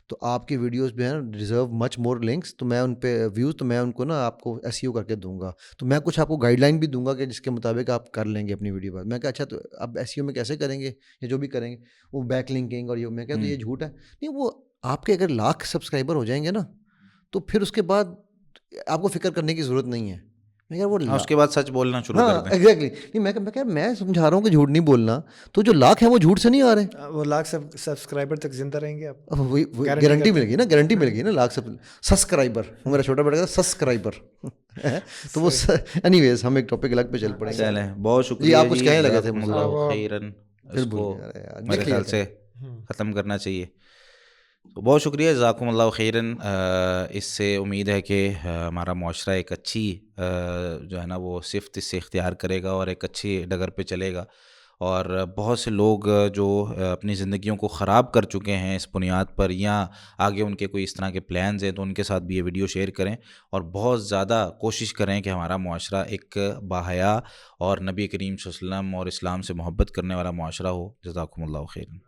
تو آپ کی ویڈیوز جو ہیں ڈیزرو مچ مور لنکس, تو میں ان پہ ویوز تو میں ان کو نا آپ کو SEO کر کے دوں گا, تو میں کچھ آپ کو گائیڈ لائن بھی دوں گا کہ جس کے مطابق آپ کر لیں گے اپنی ویڈیو پر. میں کہا اچھا تو اب SEO میں کیسے کریں گے یا جو بھی کریں گے, وہ بیک لنکنگ اور یہ. میں کہا تو یہ جھوٹ ہے. نہیں وہ آپ کے اگر 1,00,000 سبسکرائبر ہو جائیں گے نا تو پھر اس کے بعد آپ کو فکر کرنے کی ضرورت نہیں ہے. میں کہہ رہا وہ اس کے بعد سچ بولنا شروع ہاں کر دیں. ایگزیکٹلی نہیں میں سمجھا رہا ہوں کہ جھوٹ نہیں بولنا. تو جو 1,00,000 ہیں وہ جھوٹ سے نہیں آ رہے. وہ 1,00,000 سبسکرائبر تک زندہ رہیں گے آپ. وہی گارنٹی مل گئی نا, گارنٹی مل گئی نا 1,00,000 سبسکرائبر. میرا چھوٹا بیٹا کہتا سبسکرائبر. تو وہ اینی ویز ہم ایک ٹاپک الگ پہ چل پڑیں گے. چلیں بہت شکریہ. جی آپ کچھ کہنے لگے تھے جزاکم مجھے. اللہ خیراً. اس کو میرے خیال سے ختم کرنا چاہیے. تو بہت شکریہ, جزاکم اللہ خیراً. اس سے امید ہے کہ ہمارا معاشرہ ایک اچھی جو ہے نا وہ صفت اس سے اختیار کرے گا اور ایک اچھی ڈگر پہ چلے گا. اور بہت سے لوگ جو اپنی زندگیوں کو خراب کر چکے ہیں اس بنیاد پر, یا آگے ان کے کوئی اس طرح کے پلانز ہیں, تو ان کے ساتھ بھی یہ ویڈیو شیئر کریں اور بہت زیادہ کوشش کریں کہ ہمارا معاشرہ ایک باحیا اور نبی کریم صلی اللہ علیہ وسلم اور اسلام سے محبت کرنے والا معاشرہ ہو. جزاکم اللہ خیراً.